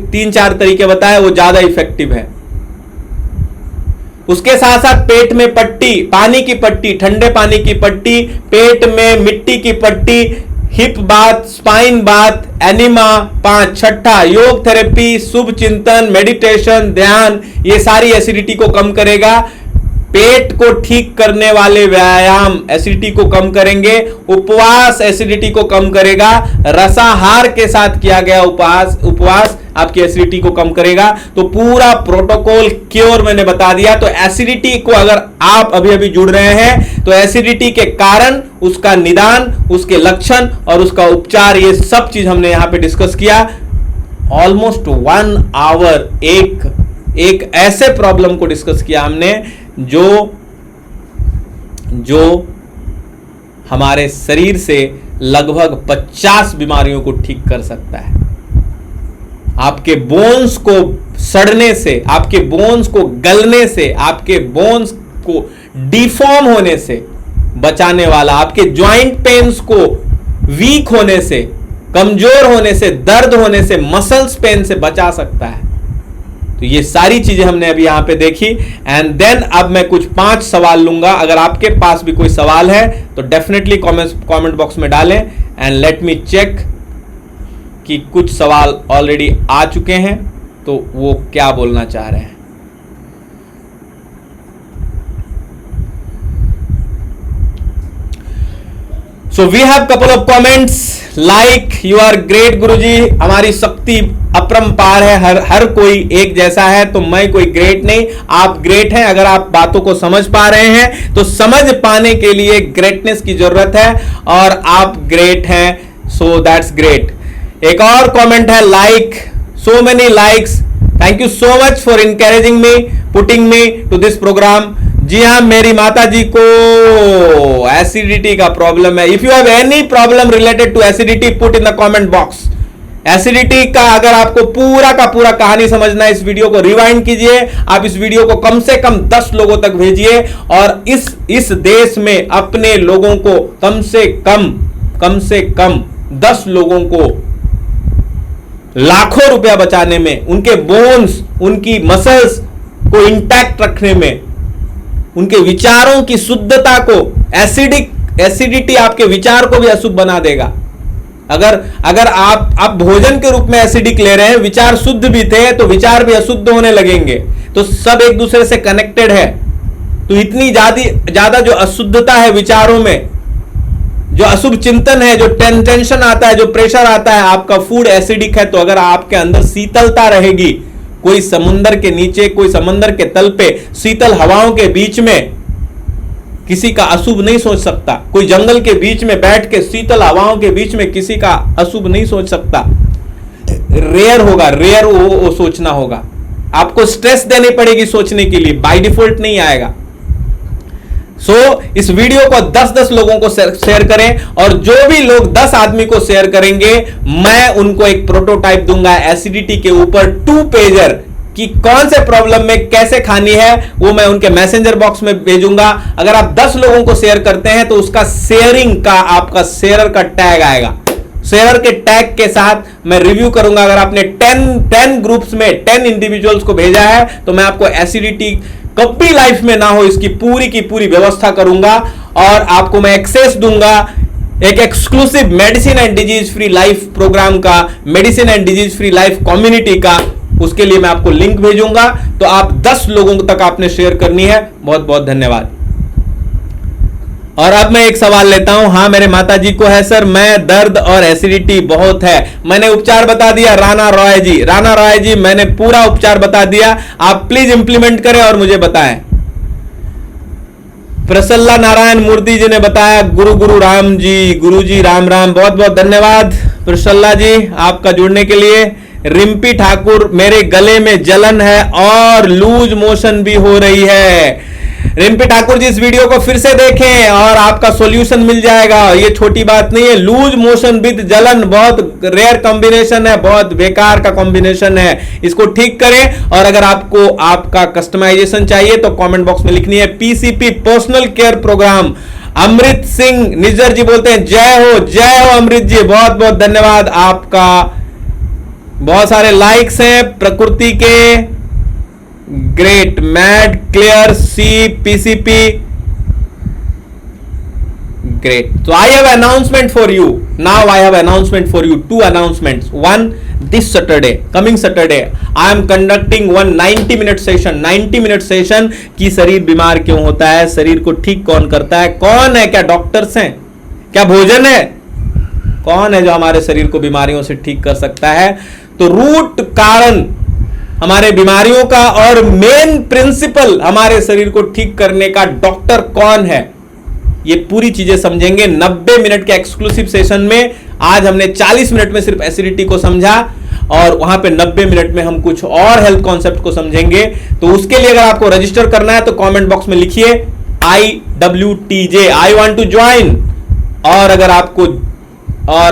3-4 तरीके बताए वो ज्यादा इफेक्टिव है। उसके साथ साथ पेट में पट्टी, पानी की पट्टी, ठंडे पानी की पट्टी, पेट में मिट्टी की पट्टी, हिप बात, स्पाइन बात, एनिमा, 5 छठा योग थेरेपी, शुभ चिंतन, मेडिटेशन, ध्यान, ये सारी एसिडिटी को कम करेगा। पेट को ठीक करने वाले व्यायाम एसिडिटी को कम करेंगे। उपवास एसिडिटी को कम करेगा। रसाहार के साथ किया गया उपवास आपकी एसिडिटी को कम करेगा। तो पूरा प्रोटोकॉल क्योर मैंने बता दिया। तो एसिडिटी को अगर आप अभी अभी जुड़ रहे हैं तो एसिडिटी के कारण, उसका निदान, उसके लक्षण और उसका उपचार, ये सब चीज हमने यहां पे डिस्कस किया। ऑलमोस्ट 1 आवर एक ऐसे प्रॉब्लम को डिस्कस किया हमने जो हमारे शरीर से लगभग 50 बीमारियों को ठीक कर सकता है। आपके बोन्स को सड़ने से, आपके बोन्स को गलने से, आपके बोन्स को डिफॉर्म होने से बचाने वाला, आपके ज्वाइंट पेन्स को वीक होने से, कमजोर होने से, दर्द होने से, मसल्स पेन से बचा सकता है। तो ये सारी चीजें हमने अभी यहां पे देखी। एंड देन अब मैं कुछ 5 सवाल लूंगा। अगर आपके पास भी कोई सवाल है तो डेफिनेटली कमेंट बॉक्स में डालें एंड लेट मी चेक कि कुछ सवाल ऑलरेडी आ चुके हैं तो वो क्या बोलना चाह रहे हैं। So we have couple of comments like you are great गुरुजी, हमारी शक्ति अपरंपार है, हर कोई एक जैसा है, तो मैं कोई ग्रेट नहीं, आप ग्रेट हैं। अगर आप बातों को समझ पा रहे हैं तो समझ पाने के लिए ग्रेटनेस की जरूरत है और आप ग्रेट हैं, सो दैट्स ग्रेट। एक और कमेंट है, like, so many likes, thank you so much for encouraging me, putting me to this program. जी हाँ, मेरी माता जी को एसिडिटी का प्रॉब्लम है। If you have any problem related to acidity, put in the comment box acidity का अगर आपको पूरा का पूरा कहानी समझना है, इस वीडियो को रिवाइंड कीजिए, आप इस वीडियो को कम से कम 10 लोगों तक भेजिए और इस देश में अपने लोगों को कम से कम 10 लोगों को लाखों रुपया बचाने में, उनके बोन्स, उनकी मसल्स को इंटैक्ट रखने में, उनके विचारों की शुद्धता को, एसिडिटी आपके विचार को भी अशुद्ध बना देगा। अगर आप भोजन के रूप में एसिडिक ले रहे हैं, विचार शुद्ध भी थे तो विचार भी अशुद्ध होने लगेंगे। तो सब एक दूसरे से कनेक्टेड है। तो इतनी ज्यादा जो अशुद्धता है विचारों में, जो अशुभ चिंतन है, जो टेंशन आता है, जो प्रेशर आता है, आपका फूड एसिडिक है। तो अगर आपके अंदर शीतलता रहेगी, कोई समुंदर के नीचे, कोई समंदर के तल पे शीतल हवाओं के बीच में किसी का अशुभ नहीं सोच सकता, कोई जंगल के बीच में बैठ के शीतल हवाओं के बीच में किसी का अशुभ नहीं सोच सकता। रेयर वो सोचना होगा। आपको स्ट्रेस देनी पड़ेगी सोचने के लिए, बाय डिफॉल्ट नहीं आएगा। इस वीडियो को 10-10 लोगों को शेयर करें और जो भी लोग 10 आदमी को शेयर करेंगे, मैं उनको एक प्रोटोटाइप दूंगा एसिडिटी के ऊपर 2 पेजर कि कौन से प्रॉब्लम में कैसे खानी है, वो मैं उनके मैसेंजर बॉक्स में भेजूंगा। अगर आप 10 लोगों को शेयर करते हैं तो उसका शेयरिंग का, आपका शेयरर का टैग आएगा। शेयरर के टैग के साथ मैं रिव्यू करूंगा। अगर आपने 10 ग्रुप्स में 10 इंडिविजुअल्स को भेजा है तो मैं आपको एसिडिटी कभी लाइफ में ना हो इसकी पूरी की पूरी व्यवस्था करूंगा और आपको मैं एक्सेस दूंगा एक exclusive medicine and disease free life program का, medicine and disease free life community का। उसके लिए मैं आपको लिंक भेजूंगा। तो आप 10 लोगों तक आपने शेयर करनी है। बहुत बहुत धन्यवाद। और अब मैं एक सवाल लेता हूं। हाँ, मेरे माताजी को है सर, मैं दर्द और एसिडिटी बहुत है। मैंने उपचार बता दिया। राणा रॉय जी मैंने पूरा उपचार बता दिया। आप प्लीज इंप्लीमेंट करें और मुझे बताएं। प्रसल्ला नारायण मूर्ति जी ने बताया गुरु राम जी, गुरु जी राम राम। बहुत बहुत धन्यवाद प्रसल्ला जी आपका जुड़ने के लिए। रिम्पी ठाकुर, मेरे गले में जलन है और लूज मोशन भी हो रही है। रिम्पी ठाकुर जी, इस वीडियो को फिर से देखें और आपका सॉल्यूशन मिल जाएगा। ये छोटी बात नहीं है। लूज मोशन विद जलन बहुत रेयर कॉम्बिनेशन है, बहुत बेकार का कॉम्बिनेशन है। इसको ठीक करें। और अगर आपको आपका कस्टमाइजेशन चाहिए तो कमेंट बॉक्स में लिखनी है पीसीपी पर्सनल केयर प्रोग्राम। अमृत सिंह निज्जर जी बोलते हैं जय हो अमृत जी, बहुत बहुत धन्यवाद आपका। बहुत सारे लाइक्स हैं प्रकृति के। Great, mad, clear, C, PCP, great. So I have announcement for you. Now I have announcement for you. 2 announcements. One, this Saturday, coming Saturday, I am conducting one 90-minute session. 90-minute session कि शरीर बीमार क्यों होता है, शरीर को ठीक कौन करता है, कौन है, क्या डॉक्टर्स हैं, क्या भोजन है, कौन है जो हमारे शरीर को बीमारियों से ठीक कर सकता है। तो रूट कारण हमारे बीमारियों का और मेन प्रिंसिपल हमारे शरीर को ठीक करने का डॉक्टर कौन है, ये पूरी चीजें समझेंगे 90 मिनट के एक्सक्लूसिव सेशन में। आज हमने 40 मिनट में सिर्फ एसिडिटी को समझा और वहां पे 90 मिनट में हम कुछ और हेल्थ कॉन्सेप्ट को समझेंगे। तो उसके लिए अगर आपको रजिस्टर करना है तो कमेंट बॉक्स में लिखिए IWTJ, I want to join. और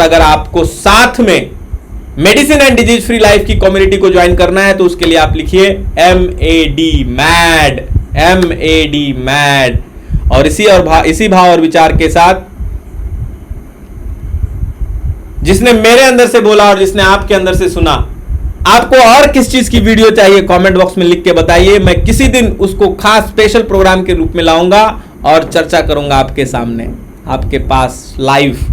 अगर आपको साथ में medicine and disease free life की कम्युनिटी को ज्वाइन करना है तो उसके लिए आप लिखिए MAD मैड। और इसी भाव और विचार के साथ जिसने मेरे अंदर से बोला और जिसने आपके अंदर से सुना, आपको और किस चीज की वीडियो चाहिए कमेंट बॉक्स में लिख के बताइए। मैं किसी दिन उसको खास स्पेशल प्रोग्राम के रूप में लाऊंगा और चर्चा करूंगा आपके सामने, आपके पास लाइव।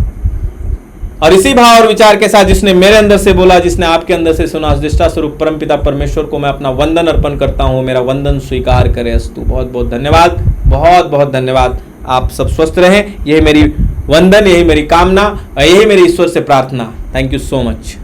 और इसी भाव और विचार के साथ जिसने मेरे अंदर से बोला, जिसने आपके अंदर से सुना, दृष्टा स्वरूप परमपिता परमेश्वर को मैं अपना वंदन अर्पण करता हूं। मेरा वंदन स्वीकार करे अस्तु। बहुत बहुत धन्यवाद, बहुत बहुत धन्यवाद। आप सब स्वस्थ रहें, यही मेरी वंदन, यही मेरी कामना और यही मेरी ईश्वर से प्रार्थना। Thank you so much.